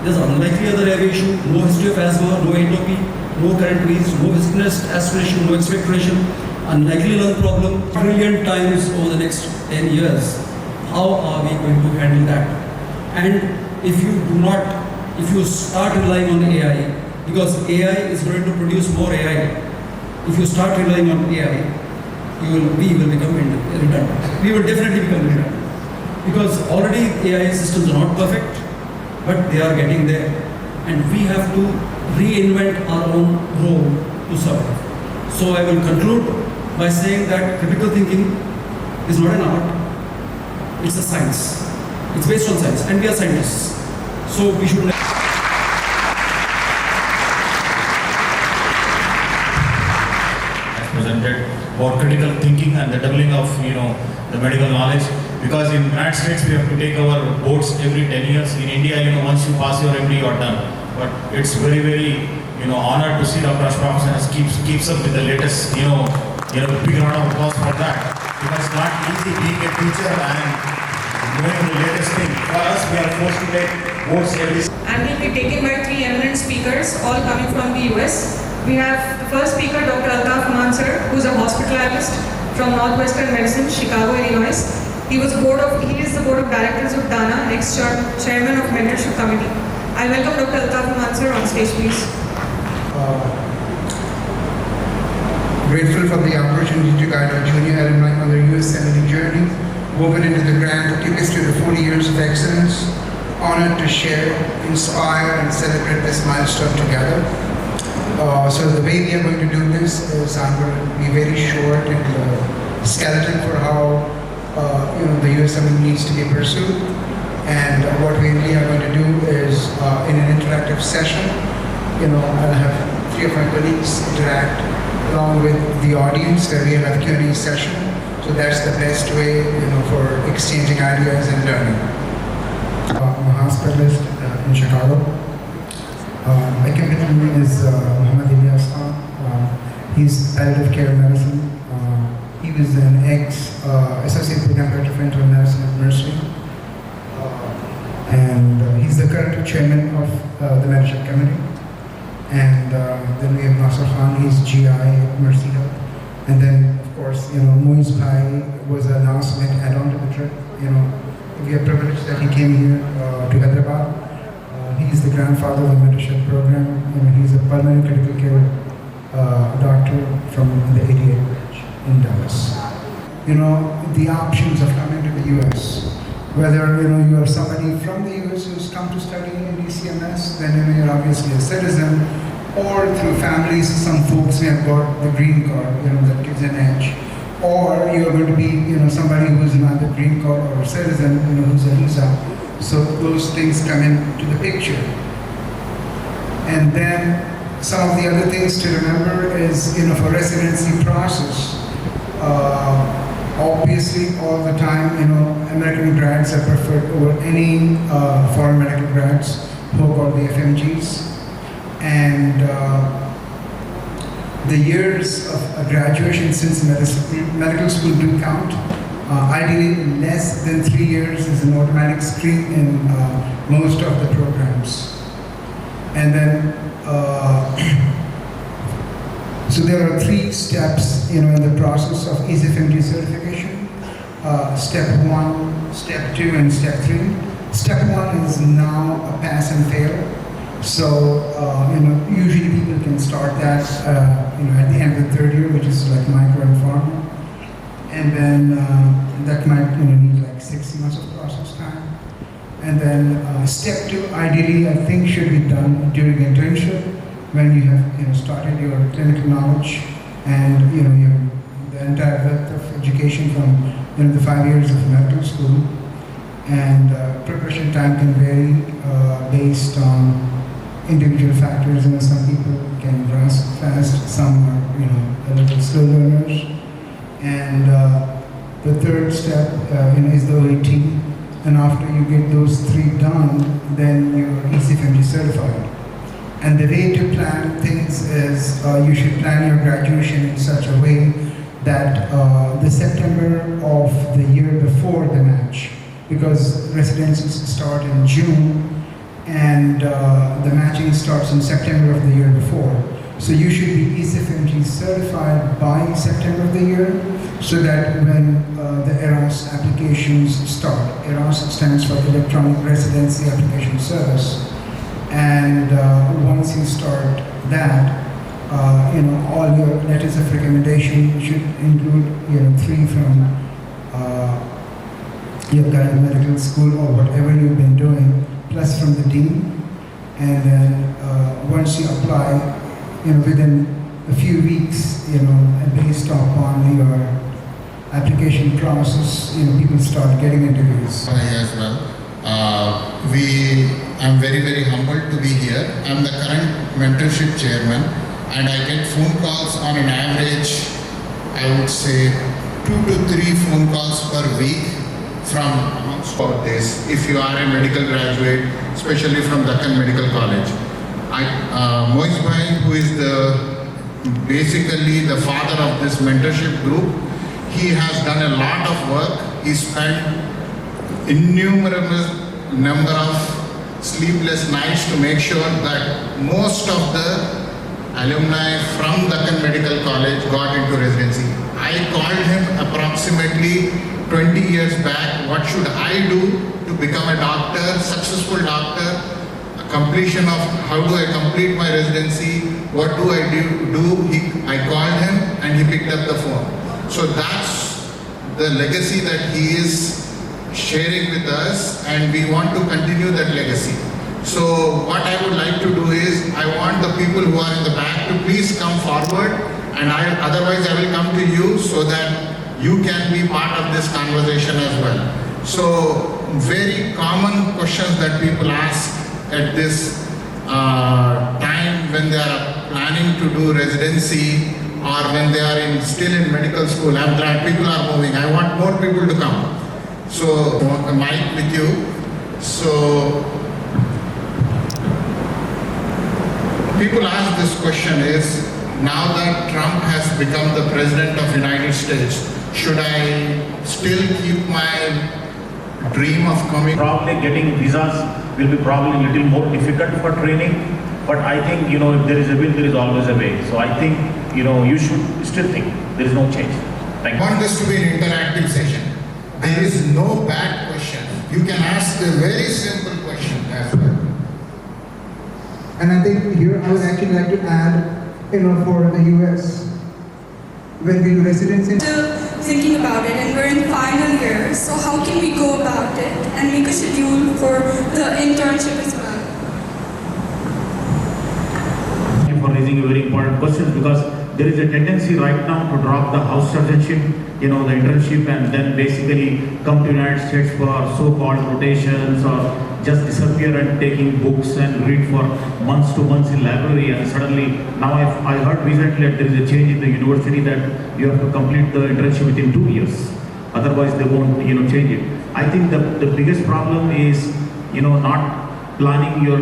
Speaker 18: There's unlikely other airway issue, no history of asthma, no atopy, no current wheeze, no viscous aspiration, no expectoration, unlikely lung problem, trillion times over the next 10 years. How are we going to handle that? And if you start relying on AI, because AI is going to produce more AI, if you start relying on AI, we will become redundant. We will definitely become redundant. Because already AI systems are not perfect, but they are getting there. And we have to reinvent our own role to survive. So I will conclude by saying that critical thinking is not an art, it's a science. It's based on science, and we are scientists. So we should...
Speaker 3: presented about critical thinking and the doubling of the medical knowledge, because in United States we have to take our boards every 10 years. In India, once you pass your MD, you're done. But it's very, very honored to see Dr. Ashfaq keeps up with the latest big round of applause for that, because it's not easy being a teacher and doing the latest thing. For us, we are forced to take boards every.
Speaker 19: And will be taken by 3 eminent speakers, all coming from the US. We have the first speaker, Dr. Altaf Mansur, who is a hospitalist from Northwestern Medicine, Chicago, Illinois. He is the board of directors of DANA, ex-chairman of mentorship committee. I welcome Dr. Altaf Mansur on stage, please.
Speaker 20: Grateful for the opportunity to guide our junior alumni on their US Senate journey, woven into the grand tapestry of 40 years of excellence. Honored to share, inspire, and celebrate this milestone together. So the way we are going to do this is I'm going to be very short and skeleton for how the USM needs to be pursued. And what we really are going to do is in an interactive session, I'll have 3 of my colleagues interact along with the audience, where we have a Q&A session. So that's the best way, for exchanging ideas and learning. I'm a hospitalist in Chicago. My companion is Muhammad Ilyas Khan. He's palliative care medicine. He was an ex-associate program director for internal medicine at Mercy. And he's the current chairman of the membership committee. And then we have Nasser Khan, he's GI at Mercy Health. And then, of course, Moiz Bhai was a last minute add-on to the trip. We are privileged that he came here to Hyderabad. He's the grandfather of the mentorship program. He's a pulmonary critical care doctor from the 88 branch in Dallas. The options of coming to the US. Whether you are somebody from the US who's come to study in DCMS, then you're obviously a citizen, or through families, some folks may have got the green card, that gives an edge. Or you're going to be, somebody who's not the green card or a citizen, who's a visa. So those things come into the picture. And then some of the other things to remember is, for residency process, obviously all the time, American grads are preferred over any foreign medical grads who are called the FMGs. And the years of graduation since medical school do count. Ideally, less than 3 years is an automatic stream in most of the programs. And then, so there are 3 steps, in the process of EasyFMG certification. Step 1, Step 2, and Step 3. Step 1 is now a pass and fail. So, usually people can start that, at the end of the 3rd year, which is like micro and pharma. And then that might need like 6 months of process time. And then step 2, ideally, I think should be done during internship when you have started your clinical knowledge and you have the entire breadth of education from the 5 years of medical school. And preparation time can vary based on individual factors. Some people can grasp fast, some are a little slow learners. And the 3rd step is the OET, and after you get those 3 done, then you're EasyFMG certified. And the way to plan things is you should plan your graduation in such a way that the September of the year before the match, because residencies start in June and the matching starts in September of the year before. So you should be EasyFMG certified by September of the year, so that when the ERAS applications start, ERAS stands for Electronic Residency Application Service, and once you start that, all your letters of recommendation should include 3 from your current medical school or whatever you've been doing, plus from the dean. And then once you apply, within a few weeks, based upon your application process, people start getting interviews.
Speaker 21: As well. I'm very, very humbled to be here. I'm the current mentorship chairman, and I get phone calls on an average, I would say 2 to 3 phone calls per week from for this. If you are a medical graduate, especially from Deccan Medical College. Moiz Bhai, who is basically the father of this mentorship group, he has done a lot of work. He spent innumerable number of sleepless nights to make sure that most of the alumni from Deccan Medical College got into residency. I called him approximately 20 years back, what should I do to become a doctor, successful doctor, completion of how do I complete my residency, what do I do? I called him and he picked up the phone. So that's the legacy that he is sharing with us, and we want to continue that legacy. So what I would like to do is, I want the people who are in the back to please come forward, and otherwise I will come to you so that you can be part of this conversation as well. So very common questions that people ask at this time when they are planning to do residency or when they are still in medical school. I'm glad people are moving. I want more people to come. So, a mic with you. So people ask this question is, now that Trump has become the president of United States, should I still keep my dream of coming?
Speaker 1: Probably getting visas will be probably a little more difficult for training, but I think, if there is a will, there is always a way. So I think, you should still think there is no change. Thank you.
Speaker 21: I want this to be an interactive session. There is no bad question. You can ask a very simple question as well.
Speaker 22: And I think here I would actually like to add, for the US, when we do residency.
Speaker 23: Still thinking about it, and we're in final year, so how can we go about it and make a schedule for the internship as well?
Speaker 1: Thank you for raising a very important question, because there is a tendency right now to drop the house surgeonship, the internship, and then basically come to United States for so-called rotations or just disappear and taking books and read for months to months in library, and suddenly now I heard recently that there is a change in the university that you have to complete the internship within 2 years. Otherwise they won't change it. I think the biggest problem is not planning your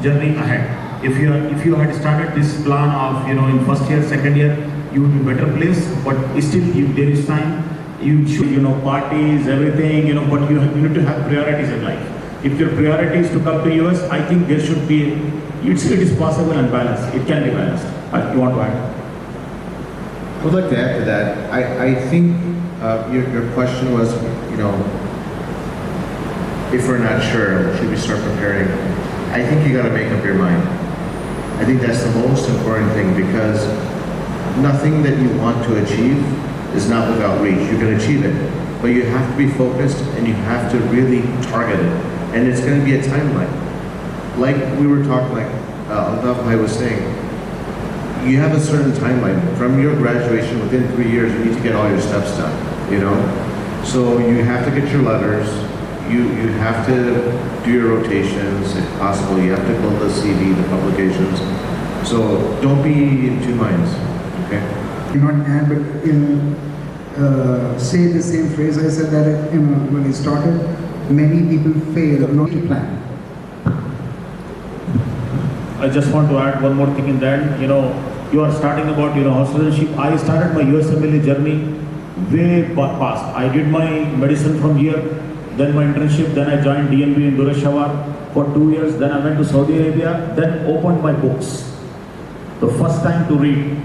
Speaker 1: journey ahead. If you had started this plan of in first year, second year, you would be better placed, but still there is time. You should parties, everything, but you need to have priorities in life. If your priority is to come to US, I think there should be, it is possible and balanced. It can be balanced. You want to add?
Speaker 15: I would like to add to that. I think your question was, if we're not sure, should we start preparing? I think you got to make up your mind. I think that's the most important thing, because nothing that you want to achieve is not without reach. You can achieve it, but you have to be focused and you have to really target it. And it's going to be a timeline. Like we were talking, like Altaf Bhai was saying, you have a certain timeline. From your graduation, within 3 years, you need to get all your steps done, So you have to get your letters, you have to do your rotations, if possible. You have to build the CV, the publications. So don't be in two minds, okay?
Speaker 22: Not add, but say the same phrase. I said that when I started, many people fail not to plan.
Speaker 1: I just want to add one more thing in that. You are starting about house citizenship. I started my USMLE journey way past. I did my medicine from here, then my internship, then I joined DNB in Dureshawar for 2 years, then I went to Saudi Arabia, then opened my books. The first time to read,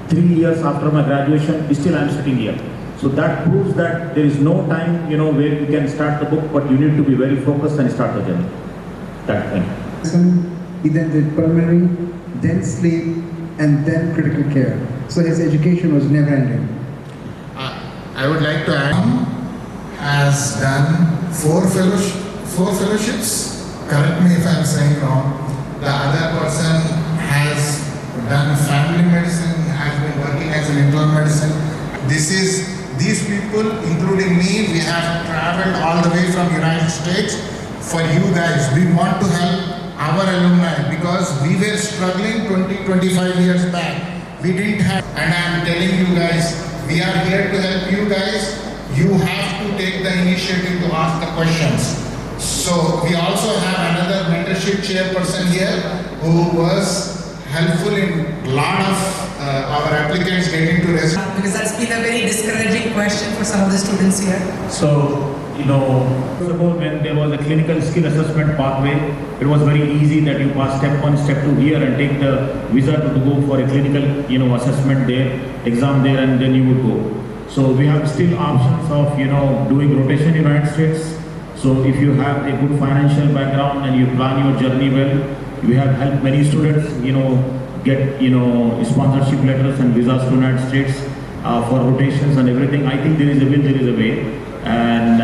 Speaker 1: 3 years after my graduation, still I am sitting here. So that proves that there is no time, where you can start the book, but you need to be very focused and start the journey. That thing.
Speaker 22: He then did pulmonary, then sleep, and then critical care. So his education was never ending.
Speaker 21: I would like to add, has done four fellowships. Correct me if I'm saying wrong. The other person has done family medicine, has been working as an internal medicine. These people, including me, we have traveled all the way from United States for you guys. We want to help our alumni because we were struggling 20-25 years back. We didn't have, and I'm telling you guys, we are here to help you guys. You have to take the initiative to ask the questions. So we also have another mentorship chairperson here who was helpful in a lot of our applicants getting to residency.
Speaker 7: Because that's been a very discouraging question for some of the students here.
Speaker 1: So, when there was a clinical skill assessment pathway, it was very easy that you pass step 1, step 2 here and take the visa to go for a clinical, assessment there, exam there, and then you would go. So we have still options of, doing rotation in the United States. So if you have a good financial background and you plan your journey well, we have helped many students, get, sponsorship letters and visas to the United States for rotations and everything. I think there is a will, there is a way. And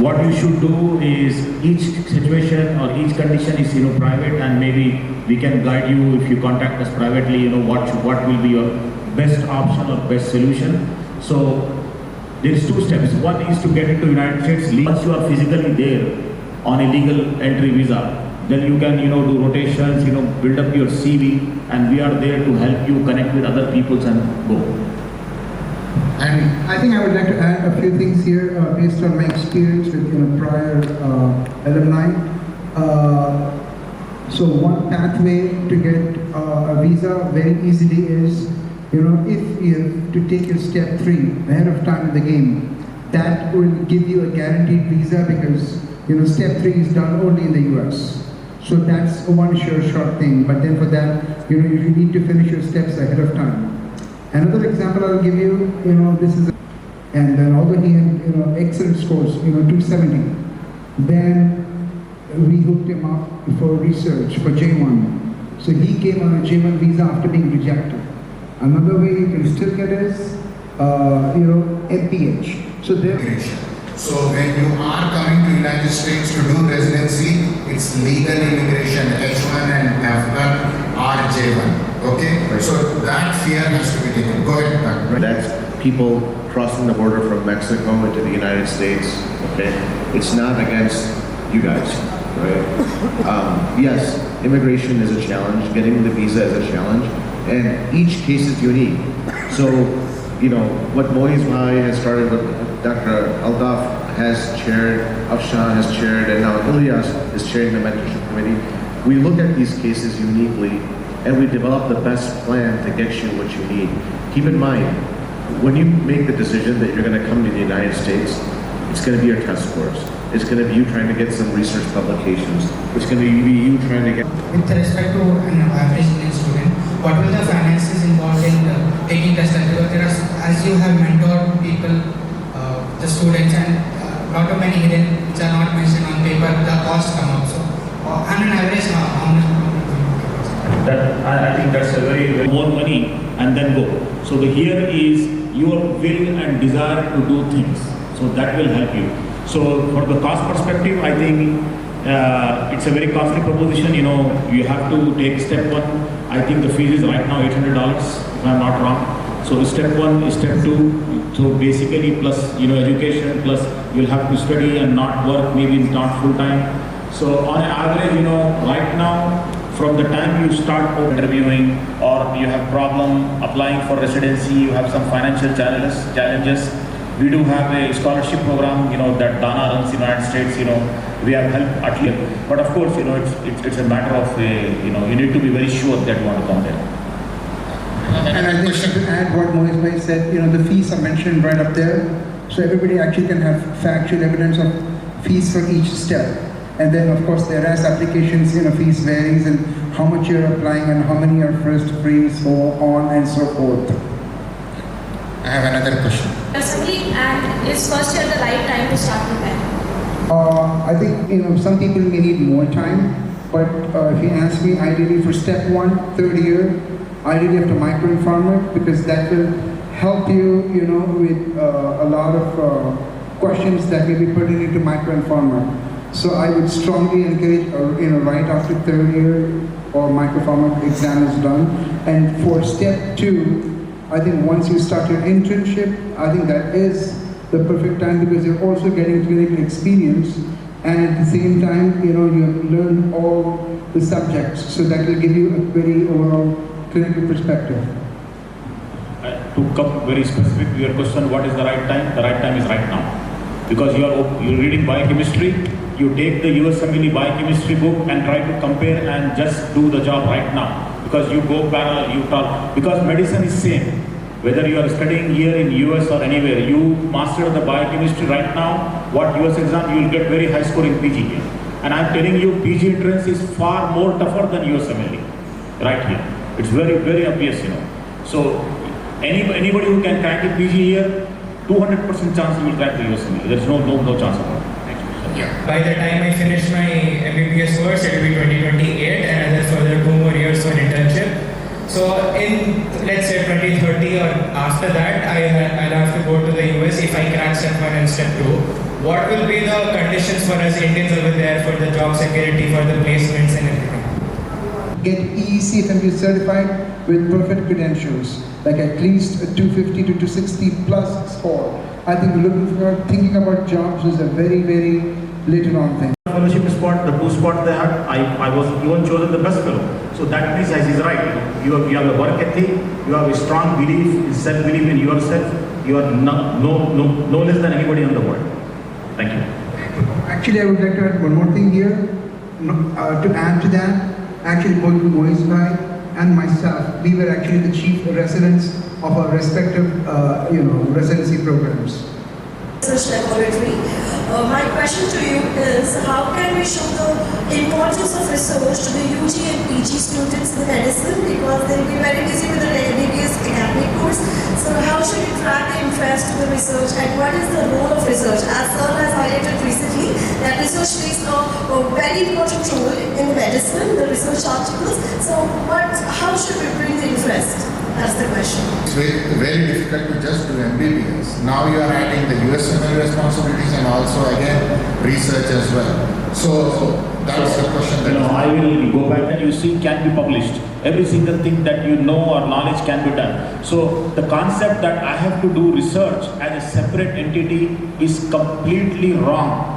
Speaker 1: what you should do is each situation or each condition is, private, and maybe we can guide you if you contact us privately, what will be your best option or best solution. So there is 2 steps. One is to get into United States. Once you are physically there on a legal entry visa, then you can, do rotations, build up your CV, and we are there to help you connect with other peoples and go.
Speaker 12: And
Speaker 22: I think I would like to add a few things here based on my experience with prior alumni. So one pathway to get a visa very easily is, if you have to take your step 3 ahead of time in the game, that will give you a guaranteed visa because step 3 is done only in the US. So that's one sure shot thing. But then for that, you need to finish your steps ahead of time. Another example I'll give you, this is, and then although he had, excellent scores, 270, then we hooked him up for research for J1. So he came on a J1 visa after being rejected. Another way you can still get is, MPH. So there.
Speaker 21: So when you are coming to United States to do residency, it's legal immigration, H1 and F1 or J1. Okay? So that fear has to be taken. Go ahead.
Speaker 15: That's people crossing the border from Mexico into the United States. Okay? It's not against you guys, right? Yes, immigration is a challenge. Getting the visa is a challenge. And each case is unique. So, what Moiz Bhai has started with Dr. Aldaf has chaired, Afshan has chaired, and now Ilyas is chairing the mentorship committee. We look at these cases uniquely and we develop the best plan to get you what you need. Keep in mind, when you make the decision that you're going to come to the United States, it's going to be your test scores. It's going to be you trying to get some research publications. It's going to be you trying to get...
Speaker 2: With respect to an average Indian student, what will the finances involved in taking the test? Because there are, as you have mentored people, the students, and lot of many hidden which are not mentioned on paper, the cost come up. So, on an average, how much?
Speaker 1: I think that's a very more money and then go. So here is your will and desire to do things. So that will help you. So for the cost perspective, I think it's a very costly proposition. You have to take step 1. I think the fees is right now $800, if I'm not wrong. So step 1, step 2. So basically plus education, plus you'll have to study and not work, maybe not full time. So on average, right now, from the time you start interviewing or you have problem applying for residency, you have some financial challenges. We do have a scholarship program, that Dana runs in the United States, we have helped at least. But of course, it's a matter of, you need to be very sure that you want to come there.
Speaker 22: And I think to add what Moiz Bhai said, the fees are mentioned right up there. So everybody actually can have factual evidence of fees for each step. And then of course there are applications, fees varies and how much you're applying and how many are first free, so on and so forth.
Speaker 21: I have another question.
Speaker 4: Assembly, and is first year the right time to start preparing?
Speaker 22: I think, some people may need more time, but if you ask me, ideally for step 1, third year, ideally after microinformate, because that will help you, with a lot of questions that may be pertinent to microinformate. So I would strongly encourage, right after third year or microinformate exam is done. And for step 2, I think once you start your internship, I think that is the perfect time because you're also getting clinical experience, and at the same time, you have learned all the subjects. So that will give you a very overall clinical perspective.
Speaker 1: To come very specific to your question, what is the right time? The right time is right now. Because you're reading biochemistry, you take the USMLE biochemistry book and try to compare and just do the job right now. Because you go parallel, you talk, because medicine is same. Whether you are studying here in US or anywhere, you master the biochemistry right now, what US exam, you will get very high score in PG here. And I'm telling you, PG entrance is far more tougher than USMLE, right here. It's very, very obvious, So, anybody who can crack the PG here, 200% chance you will crack the USMLE. There's no chance about it.
Speaker 2: Yeah. By the time I finish my MBBS course, it will be 2028, and another further 2 more years for internship. So in, let's say 2030 or after that, I'll have to go to the US if I crack step 1 and step 2. What will be the conditions for us Indians over there for the job security, for the placements and everything?
Speaker 22: Get EEC FMP certified with perfect credentials, like at least a 250 to 260 plus score. I think thinking about jobs is a very, very later on thing.
Speaker 1: Fellowship spot, the 2 spots they had, I was even chosen the best fellow. So that means as he's right, you have a work ethic, you have a strong belief, self-belief in yourself, you are no less than anybody in the world. Thank you.
Speaker 22: Actually, I would like to add one more thing here. To add to that, actually both Owaisi and myself, we were actually the chief residents of our respective, residency programs.
Speaker 5: Research laboratory. My question to you is, how can we show the importance of research to the UG and PG students in medicine, because they'll be very busy with their MBBS academic course. So how should we track the interest to the research, and what is the role of research? As Sir has highlighted recently, that research plays a very important role in medicine, the research articles. So how should we bring the interest? That's the question.
Speaker 21: It's very difficult to just do MBBS. Now you are adding the USML responsibilities and also again research as well. So that's the question.
Speaker 1: I will go back and you see can be published. Every single thing that you know or knowledge can be done. So the concept that I have to do research as a separate entity is completely wrong.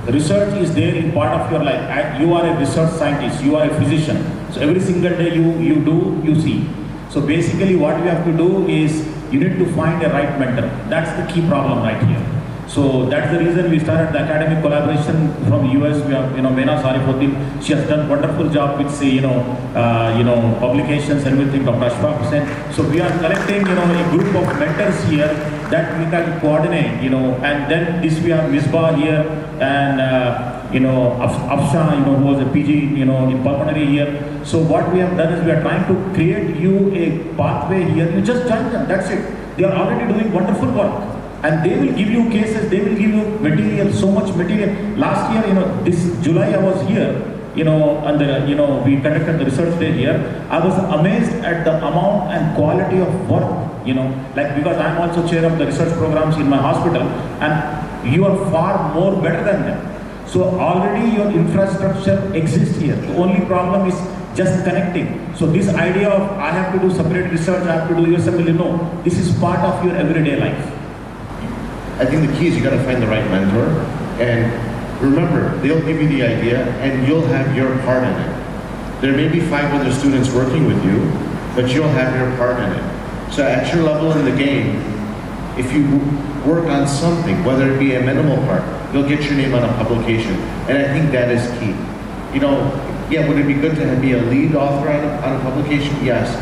Speaker 1: Research is there in part of your life. You are a research scientist, you are a physician. So every single day you see. So basically what you have to do is you need to find a right mentor. That's the key problem right here. So that's the reason we started the academic collaboration from US. We have, Meena Sarifuddin, she has done wonderful job with, publications and everything, Dr. Ashfaq Hussain. So we are collecting, a group of mentors here that we can coordinate, and then we have Misbah here and, Afsha, who was a PG, in pulmonary here. So what we have done is we are trying to create you a pathway here. You just join them, that's it. They are already doing wonderful work. And they will give you cases, they will give you material, so much material. Last year, this July I was here, and we conducted the research day here. I was amazed at the amount and quality of work, because I'm also chair of the research programs in my hospital, and you are far more better than them. So already your infrastructure exists here. The only problem is just connecting. So this idea of I have to do separate research, I have to do USMLE, no, this is part of your everyday life.
Speaker 15: I think the key is you got to find the right mentor, and remember, they'll give you the idea and you'll have your part in it. There may be 5 other students working with you, but you'll have your part in it. So at your level in the game, if you work on something, whether it be a minimal part, you'll get your name on a publication. And I think that is key. Would it be good to be a lead author on a publication? Yes.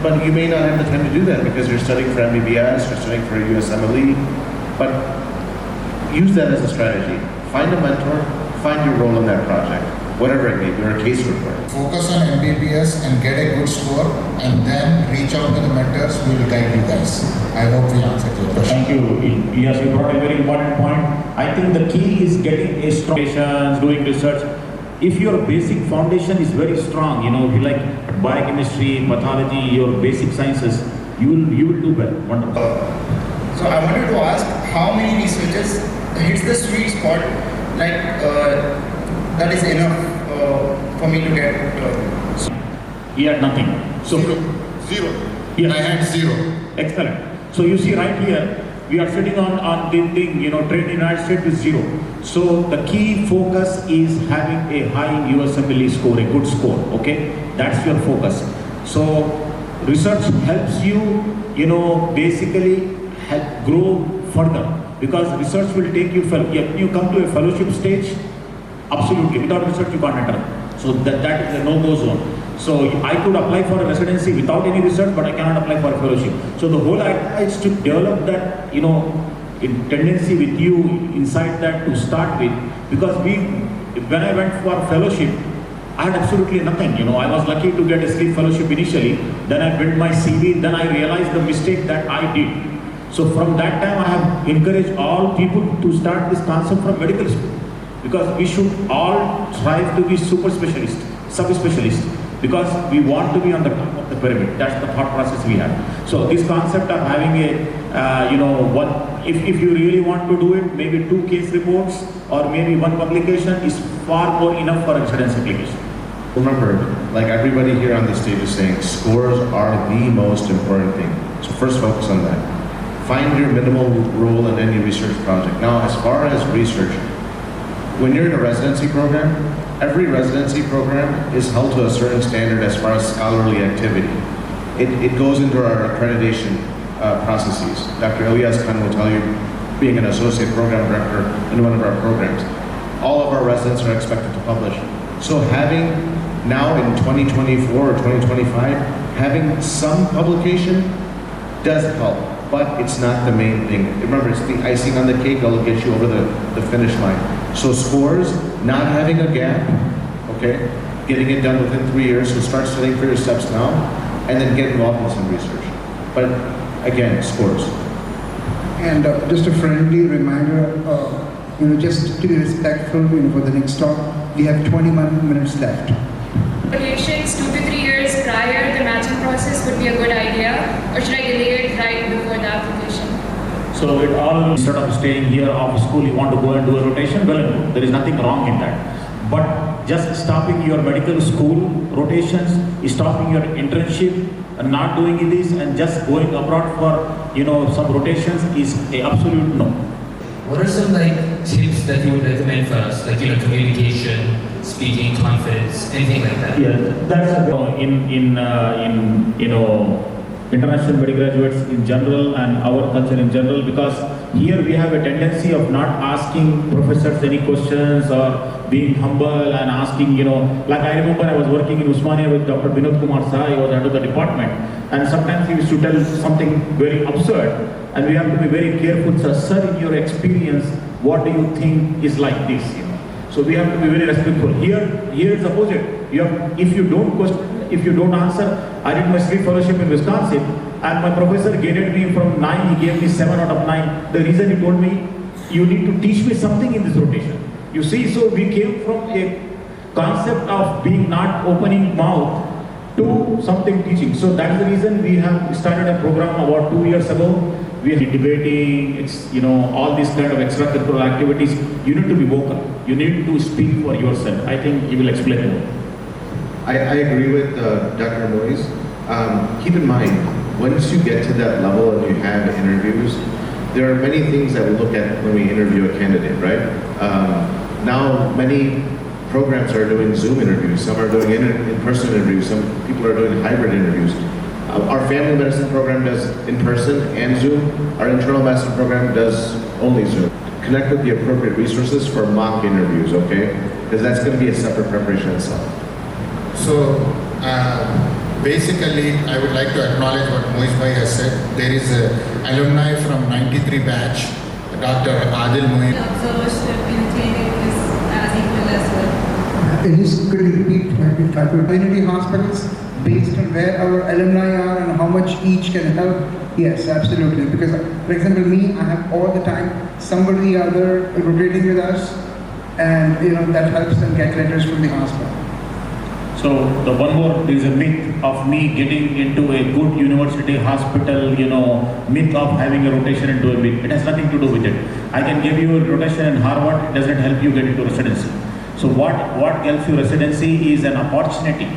Speaker 15: But you may not have the time to do that because you're studying for MBBS, you're studying for a USMLE. But use that as a strategy. Find a mentor, find your role in that project, whatever it may be, or a case report.
Speaker 21: Focus on MBBS and get a good score, and then reach out to the mentors. We will guide you guys. I hope we answered your question.
Speaker 1: Thank you. Yes, you brought a very important point. I think the key is getting a strong foundation, doing research. If your basic foundation is very strong, if you like biochemistry, pathology, your basic sciences, you will do well. Wonderful.
Speaker 2: So I wanted to ask, how many researchers hits the sweet spot, that is enough for me to get?
Speaker 1: He had nothing. So
Speaker 21: Zero.
Speaker 1: Yes.
Speaker 21: I had 0.
Speaker 1: Excellent. So you see right here, we are sitting on the thing, trade in the United States with 0. So the key focus is having a high USMLE score, a good score, okay? That's your focus. So research helps you, basically help grow further, because research will take you come to a fellowship stage. Absolutely, without research you can't enter. So that is a no-go zone. So I could apply for a residency without any research, but I cannot apply for a fellowship. So the whole idea is to develop that tendency with you inside that to start with, because when I went for fellowship, I had absolutely nothing. I was lucky to get a sleep fellowship initially. Then I built my CV. Then I realized the mistake that I did. So from that time, I have encouraged all people to start this concept from medical school, because we should all strive to be super specialist, sub-specialist, because we want to be on the top of the pyramid. That's the thought process we have. So this concept of having if you really want to do it, maybe 2 case reports or maybe 1 publication is far more enough for a residence application.
Speaker 15: Remember, like everybody here on the stage is saying, scores are the most important thing. So first focus on that. Find your minimal role in any research project. Now, as far as research, when you're in a residency program, every residency program is held to a certain standard as far as scholarly activity. It goes into our accreditation
Speaker 8: processes. Dr. Ilyas Khan will tell you, being an associate program director in one of our programs, all of our residents are expected to publish. So having now in 2024 or 2025, having some publication does help, but it's not the main thing. Remember, it's the icing on the cake that'll get you over the finish line. So scores, not having a gap, okay, getting it done within 3 years, so start studying for your steps now, and then get involved in some research. But again, scores.
Speaker 22: And just a friendly reminder, just to be respectful, for the next talk, we have 21 minutes left.
Speaker 4: Applications 2 to 3 years prior the matching process would be a good idea, or should I delay it right before the application?
Speaker 1: So it all, instead of staying here after school, you want to go and do a rotation, well, there is nothing wrong in that. But just stopping your medical school rotations, stopping your internship, and not doing this, and just going abroad for, some rotations is a absolute no.
Speaker 9: What are some tips that you would recommend for us, communication, speaking, confidence, anything like that?
Speaker 1: Yeah, that's in international medical graduates in general and our culture in general, because here we have a tendency of not asking professors any questions or being humble and asking, like I remember I was working in Usmania with Dr. Binod Kumar Sai, he was head of the department, and sometimes he used to tell something very absurd, and we have to be very careful. So, sir, in your experience, what do you think is like this? So we have to be very respectful. Here it's opposite. If you don't question, if you don't answer, I did my sleep fellowship in Wisconsin, and my professor graded me from 9, he gave me 7 out of 9. The reason he told me, you need to teach me something in this rotation. You see, so we came from a concept of being not opening mouth to something teaching. So that's the reason we have started a program about 2 years ago. We are debating, all these kind of extracurricular activities. You need to be vocal. You need to speak for yourself. I think he will explain more.
Speaker 8: I agree with Dr. Moise. Keep in mind, once you get to that level and you have interviews, there are many things that we look at when we interview a candidate, right? Now, many programs are doing Zoom interviews. Some are doing in-person interviews. Some people are doing hybrid interviews. Our family medicine program does in-person and Zoom. Our internal medicine program does only Zoom. Connect with the appropriate resources for mock interviews, okay? Because that's going to be a separate preparation itself.
Speaker 21: So, basically, I would like to acknowledge what Moise Bhai has said. There is an alumni from 93 batch, Dr. Adil Moin.
Speaker 19: Observership in clinic is as equal as well.
Speaker 22: Could you repeat community hospitals based on where our alumni are and how much each can help? Yes, absolutely. Because, for example, me, I have all the time somebody other rotating with us, and that helps them get letters from the hospital.
Speaker 1: So the one more, there is a myth of me getting into a good university hospital, myth of having a rotation into a myth. It has nothing to do with it. I can give you a rotation in Harvard, it doesn't help you get into residency. So what helps you residency is an opportunity.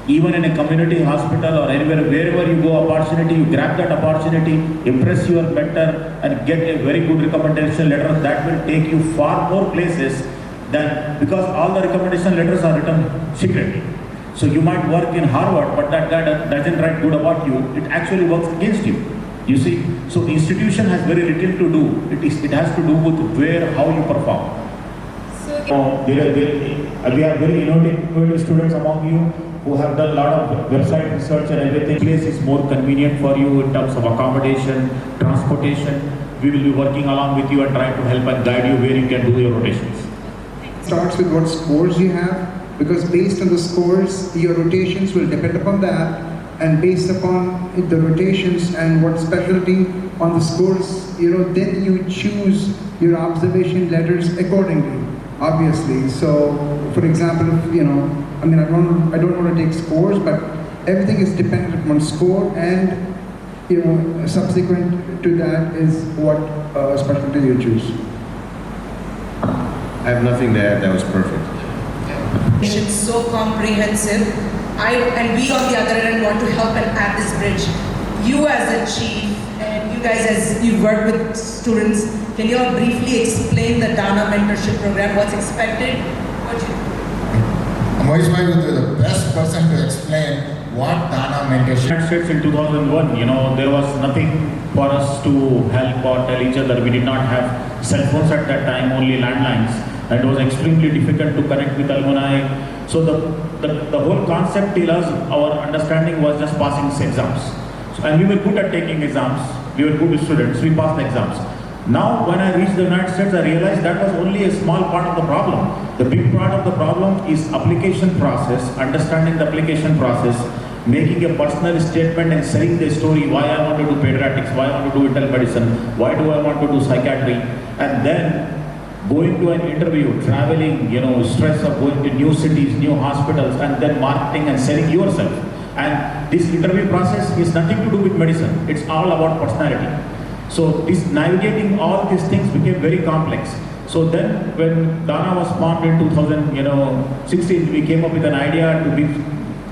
Speaker 1: Even in a community hospital or anywhere, wherever you go, opportunity, you grab that opportunity, impress your mentor and get a very good recommendation letter. That will take you far more places than, because all the recommendation letters are written secretly. So you might work in Harvard, but that guy doesn't write good about you. It actually works against you. You see? So institution has very little to do. It has to do with where, how you perform. We have very innovative students among you who have done a lot of website research and everything. Place is more convenient for you in terms of accommodation, transportation. We will be working along with you and try to help and guide you where you can do your rotations.
Speaker 22: Starts with what scores you have, because based on the scores, your rotations will depend upon that, and based upon the rotations and what specialty on the scores, then you choose your observation letters accordingly, obviously. So, for example, I don't want to take scores, but everything is dependent upon score, and subsequent to that is what specialty you choose.
Speaker 8: I have nothing to add. That was perfect.
Speaker 13: It's so comprehensive. And we on the other end want to help and add this bridge. You as a chief, and you guys as you work with students, can you all briefly explain the Dana mentorship program, what's expected?
Speaker 21: Moise Bhai will be the best person to explain
Speaker 1: what Dana mentorship. United States in 2001, there was nothing for us to help or tell each other. We did not have cell phones at that time, only landlines, and it was extremely difficult to connect with alumni. So the whole concept till us, our understanding was just passing exams. And we were good at taking exams. We were good students. We passed the exams. Now, when I reached the United States, I realized that was only a small part of the problem. The big part of the problem is application process, understanding the application process, making a personal statement and selling the story, why I want to do pediatrics, why I want to do internal medicine, why do I want to do psychiatry, and then going to an interview, traveling, stress of going to new cities, new hospitals, and then marketing and selling yourself. And this interview process is nothing to do with medicine. It's all about personality. So this navigating all these things became very complex. So then when Dana was formed in 2016, we came up with an idea to be,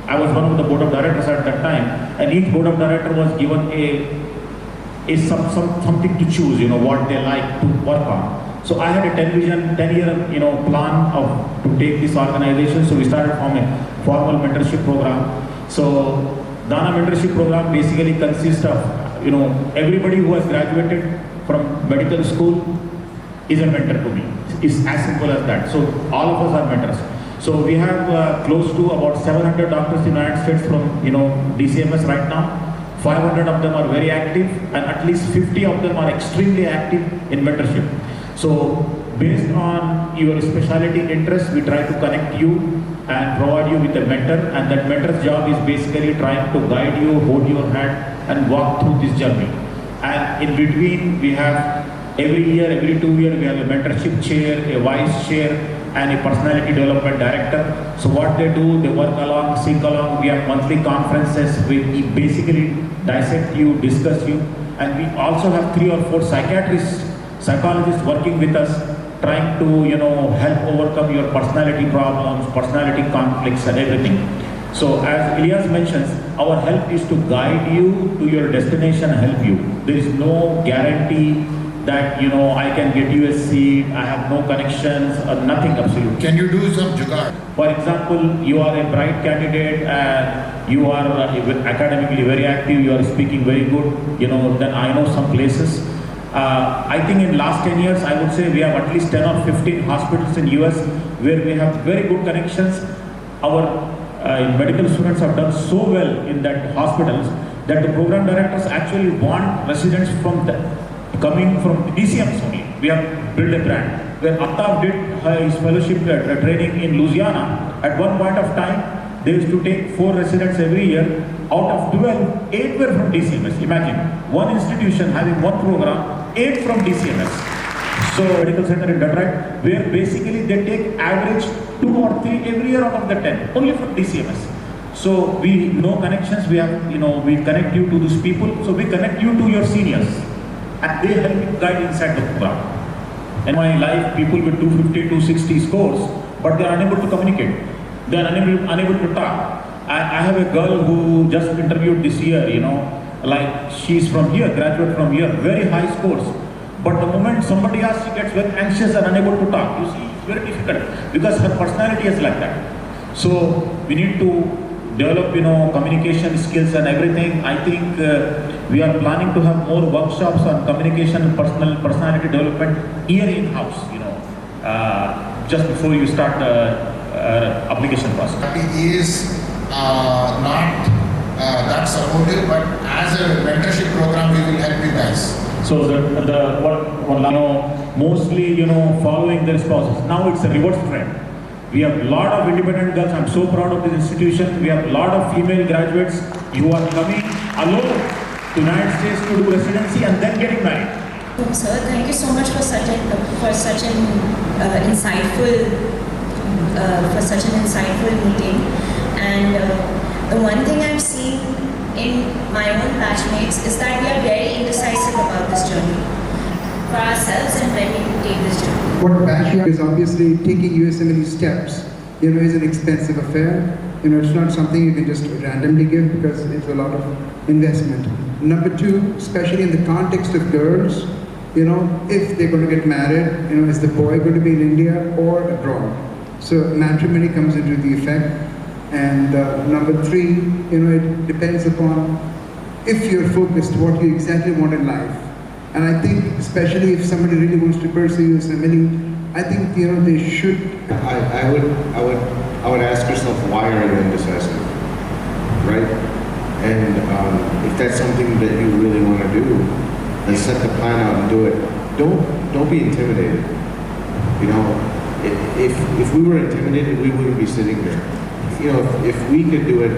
Speaker 1: I was one of the board of directors at that time, and each board of director was given something to choose, what they like to work on. So I had a 10-year plan to take this organization. So we started from a formal mentorship program. So Dana mentorship program basically consists of, everybody who has graduated from medical school is a mentor to me. It's as simple as that. So all of us are mentors. So we have close to about 700 doctors in the United States from, DCMS right now. 500 of them are very active, and at least 50 of them are extremely active in mentorship. So based on your specialty interest, we try to connect you and provide you with a mentor, and that mentor's job is basically trying to guide you, hold your hand, and walk through this journey. And in between, we have every year, every 2 years, we have a mentorship chair, a vice chair, and a personality development director. So what they do, they work along, sync along. We have monthly conferences. We basically dissect you, discuss you, and we also have 3 or 4 psychologists working with us, trying to help overcome your personality problems, personality conflicts, and everything. So as Ilyas mentions, our help is to guide you to your destination and help you. There is no guarantee that I can get you a seat, I have no connections, or nothing absolutely.
Speaker 21: Can you do some jugaad?
Speaker 1: For example, you are a bright candidate and you are academically very active, you are speaking very good, then I know some places. I think in last 10 years, I would say we have at least 10 or 15 hospitals in US where we have very good connections. Our medical students have done so well in that hospitals that the program directors actually want residents coming from DCMs only. We have built a brand. Where Aftab did his fellowship training in Louisiana, at one point of time, they used to take 4 residents every year. Out of 12, 8 were from DCMS. Imagine, one institution having one program, 8 from DCMS. So, medical center in Detroit, where basically they take average 2 or 3 every year out of the 10, only from DCMS. So, we know connections, we have, we connect you to these people, so we connect you to your seniors. And they help you guide inside the program. In my life, people with 250, 260 scores, but they are unable to communicate. They are unable to talk. I have a girl who just interviewed this year, like she's from here, graduate from here, very high scores. But the moment somebody asks, she gets very anxious and unable to talk. You see, it's very difficult because her personality is like that. So we need to develop, communication skills and everything. I think we are planning to have more workshops on communication and personality development here in-house, just before you start the application process.
Speaker 21: He is not that supportive, but as a mentorship program, we will help you guys.
Speaker 1: So mostly, following their spouses. Now it's a reverse trend. We have a lot of independent girls. I'm so proud of this institution. We have a lot of female graduates who are coming alone to United States to do residency and then getting married.
Speaker 10: Sir, thank you so much for such an insightful meeting. And the one thing I've seen in my own batchmates is that we are very indecisive about this journey for ourselves and when we take this journey.
Speaker 22: What batch is obviously taking USMLE steps, is an expensive affair. It's not something you can just randomly give because it's a lot of investment. Number 2, especially in the context of girls, if they're going to get married, is the boy going to be in India or abroad? So matrimony comes into the effect. And number three, it depends upon if you're focused, what you exactly want in life. And I think, especially if somebody really wants to pursue USMLE, I think they should.
Speaker 8: I would ask yourself, why are you indecisive, right? And if that's something that you really want to do, then set the plan out and do it. Don't be intimidated. If we were intimidated, we wouldn't be sitting here. If we could do it,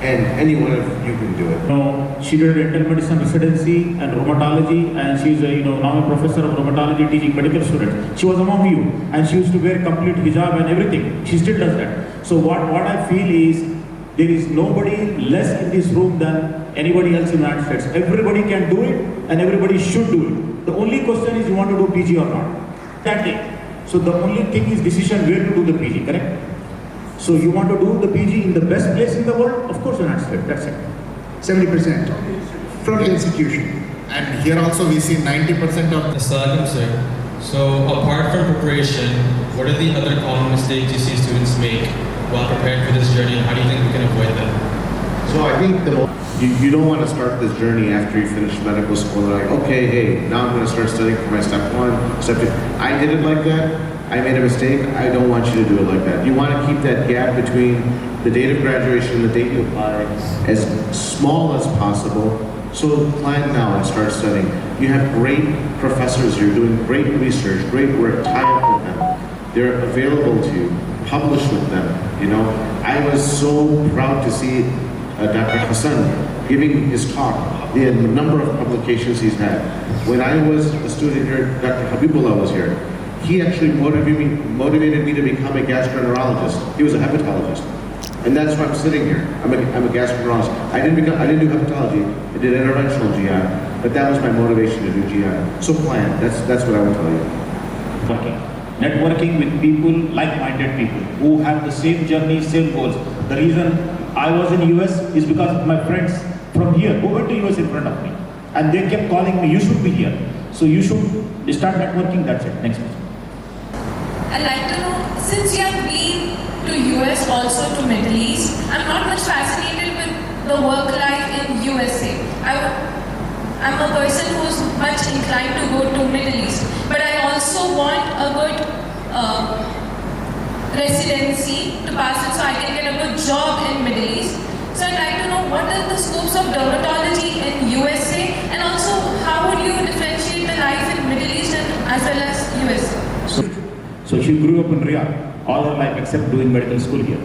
Speaker 8: and any one of you can do it.
Speaker 1: No, she did an internal medicine residency and rheumatology, and she's now a professor of rheumatology teaching medical students. She was among you, and she used to wear complete hijab and everything. She still does that. So what I feel is, there is nobody less in this room than anybody else in the United States. Everybody can do it, and everybody should do it. The only question is, you want to do PG or not? That thing. So the only thing is decision where to do the PG, correct? So you want to do the PG in the best place in the world? Of course, United States. That's it.
Speaker 22: 70% from the institution.
Speaker 21: And here also we see 90% of the
Speaker 9: Assalamualaikum, sir. So apart from preparation, what are the other common mistakes you see students make while preparing for this journey, and how do you think we can avoid them?
Speaker 8: So I think you don't want to start this journey after you finish medical school. Like, okay, hey, now I'm going to start studying for my step 1, step 2. I did it like that. I made a mistake. I don't want you to do it like that. You want to keep that gap between the date of graduation and the date you apply as small as possible. So plan now and start studying. You have great professors. You're doing great research, great work. Tie up with them. They're available to you. Publish with them. I was so proud to see Dr. Hassan giving his talk, the number of publications he's had. When I was a student here, Dr. Habibullah was here. He actually motivated me to become a gastroenterologist. He was a hepatologist. And that's why I'm sitting here. I'm a gastroenterologist. I didn't do hepatology. I did interventional GI, but that was my motivation to do GI. So plan. That's what I would tell you.
Speaker 1: Networking with people, like-minded people, who have the same journey, same goals. The reason I was in US is because my friends from here, who went to US in front of me, and they kept calling me, you should be here. So you should start networking, that's it. Next question.
Speaker 11: I'd like to know, since you have been to US, also to Middle East, I'm not much fascinated with the work life in USA. I'm a person who's much inclined to go to Middle East, but I also want a good residency to pass it so I can get a good job in Middle East. So I'd like to know, what are the scopes of dermatology in USA, and also how would you differentiate the life in Middle East and as well as USA?
Speaker 1: So she grew up in Riyadh all her life except doing medical school here.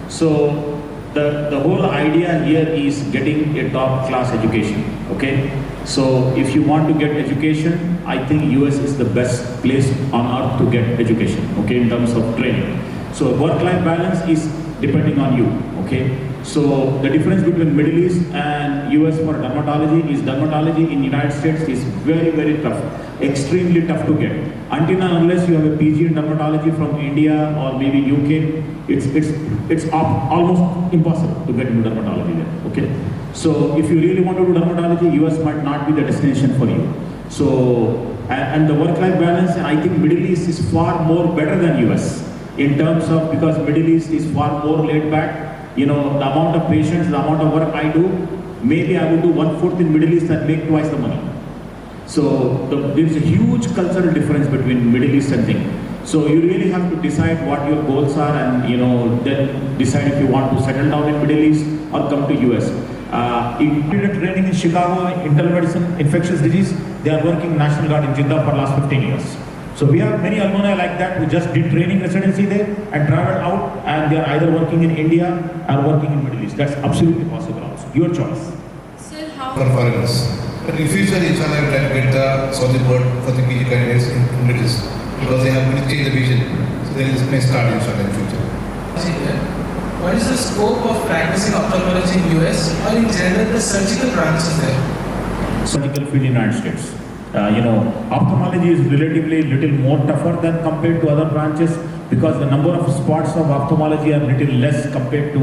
Speaker 1: So the whole idea here is getting a top class education, okay? So if you want to get education, I think US is the best place on earth to get education, okay, in terms of training. So work-life balance is depending on you, okay? So the difference between Middle East and US for dermatology is dermatology in United States is very, very tough, extremely tough to get. Until and unless you have a PG in dermatology from India or maybe UK, it's almost impossible to get into dermatology there, okay? So if you really want to do dermatology, US might not be the destination for you. So, and the work-life balance, and I think Middle East is far more better than US in terms of, because Middle East is far more laid back. The amount of patients, the amount of work I do, maybe I would do 1/4 in Middle East and make twice the money. So there is a huge cultural difference between Middle East and thing. So you really have to decide what your goals are, and then decide if you want to settle down in Middle East or come to US. If training in Chicago, internal medicine, infectious disease, they are working National Guard in Jeddah for last 15 years. So we have many alumni like that who just did training residency there and traveled out, and they are either working in India or working in Middle East. That's absolutely possible also. Your choice.
Speaker 11: Sir, how?
Speaker 12: For foreigners. But in future, inshallah, I will try to get the Saudi board for the PG candidates in Middle East, because they have to change the vision. So there is may start inshallah in future.
Speaker 14: What is the scope of practicing ophthalmology in US, or in general the surgical branches there?
Speaker 1: Surgical field in the United States. Ophthalmology is relatively little more tougher than compared to other branches, because the number of spots of ophthalmology are little less compared to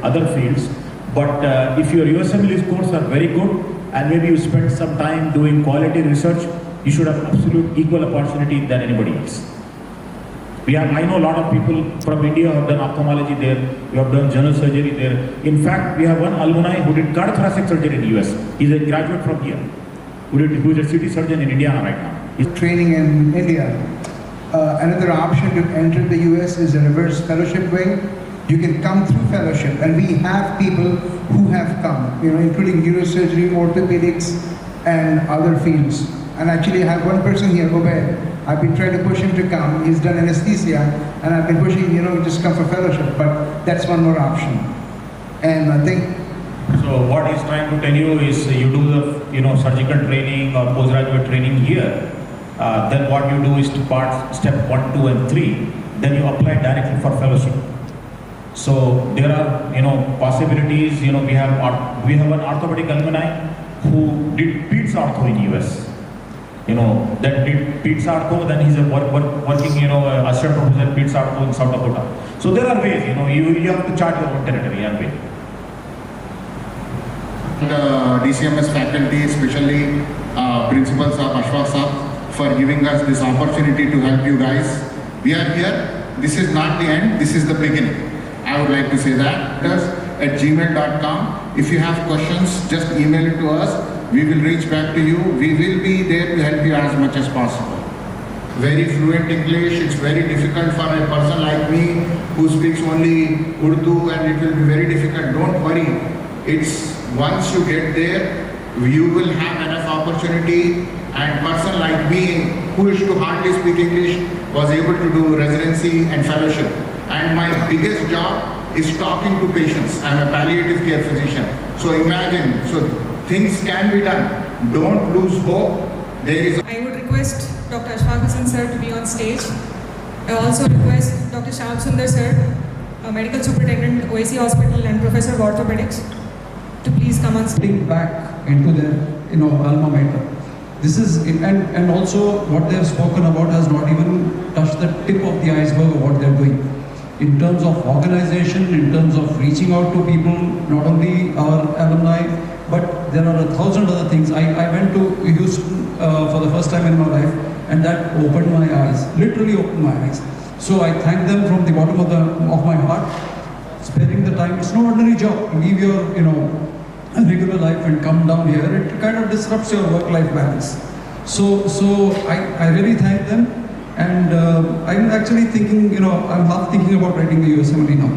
Speaker 1: other fields. But if your USMLE scores are very good and maybe you spend some time doing quality research, you should have absolute equal opportunity than anybody else. I know a lot of people from India who have done ophthalmology there, we have done general surgery there. In fact, we have one alumni who did cardiothoracic surgery in the US. He's a graduate from here, who is a city surgeon in Indiana right now. He's
Speaker 22: training in India. Another option to enter the US is a reverse fellowship way. You can come through fellowship, and we have people who have come, including neurosurgery, orthopedics, and other fields. And actually, I have one person here, Obed. I've been trying to push him to come. He's done anesthesia, and I've been pushing, just come for fellowship. But that's one more option. And I think.
Speaker 1: So what he's trying to tell you is, you do the, surgical training or postgraduate training here. Then what you do is to step 1, 2, and 3. Then you apply directly for fellowship. So there are, possibilities. We have an orthopedic alumni who did PEDS ortho in US. That did PEDS ortho, then he's working, assistant professor at PEDS ortho in South Dakota. So there are ways, you have to chart your own territory and way.
Speaker 21: The DCMS faculty, especially principals of Ashwak, for giving us this opportunity to help you guys. We are here. This is not the end, this is the beginning. I would like to say that. At gmail.com. If you have questions, just email it to us. We will reach back to you. We will be there to help you as much as possible. Very fluent English. It's very difficult for a person like me who speaks only Urdu, and it will be very difficult. Don't worry. It's once you get there, you will have enough opportunity. And person like me who used to hardly speak English was able to do residency and fellowship. And my biggest job is talking to patients. I'm a palliative care physician. So imagine, things can be done. Don't lose hope.
Speaker 19: I would request Dr. Ashwak sir to be on stage. I also request Dr. Shyam Sundar sir, Medical Superintendent, Owaisi Hospital and Professor of Orthopedics, to please come on stage.
Speaker 18: Back into their alma mater. This is, and also what they have spoken about has not even touched the tip of the iceberg of what they're doing. In terms of organization, in terms of reaching out to people, not only our alumni, but there are 1,000 other things. I went to Houston for the first time in my life, and that opened my eyes, literally opened my eyes. So I thank them from the bottom of my heart, sparing the time. It's no ordinary job to leave your regular life and come down here. It kind of disrupts your work-life balance. So I really thank them. And I'm actually thinking, I'm half thinking about writing the USMLE now.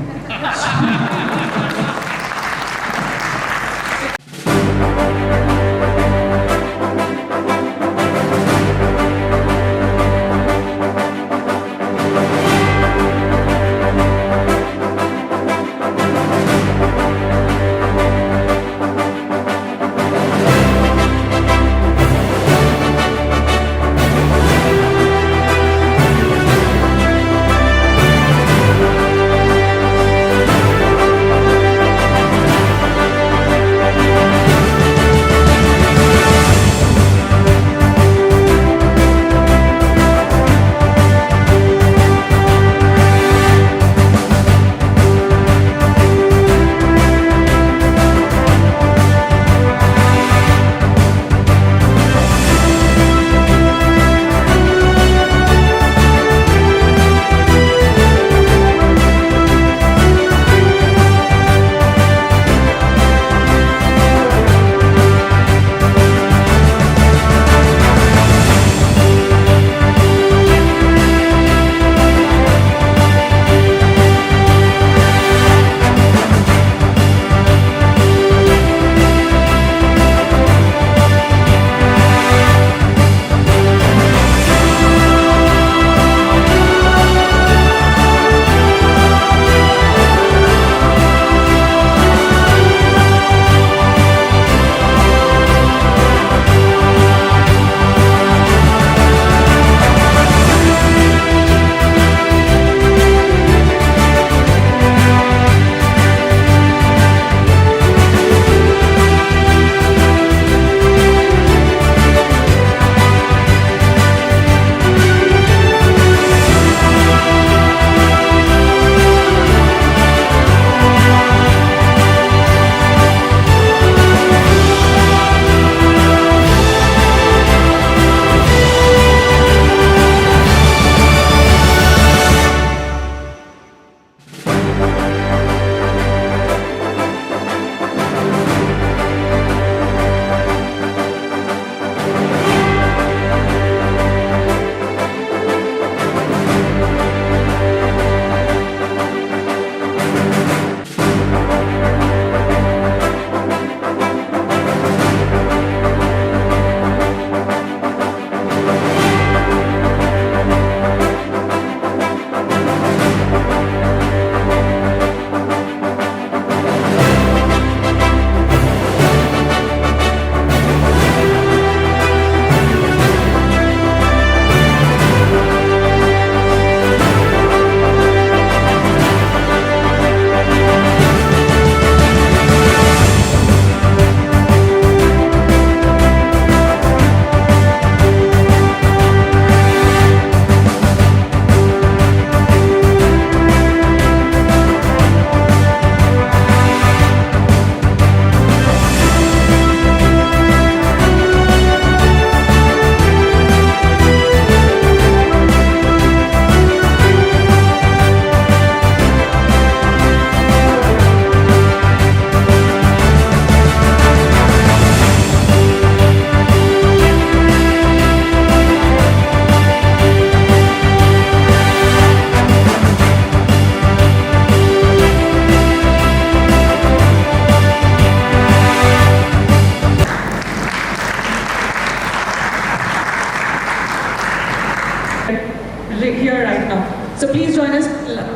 Speaker 19: here right now. So please join us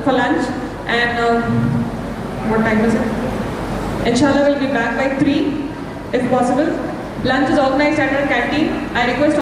Speaker 19: for lunch. And what time is it? Inshallah, we'll be back by 3 if possible. Lunch is organized at our canteen. I request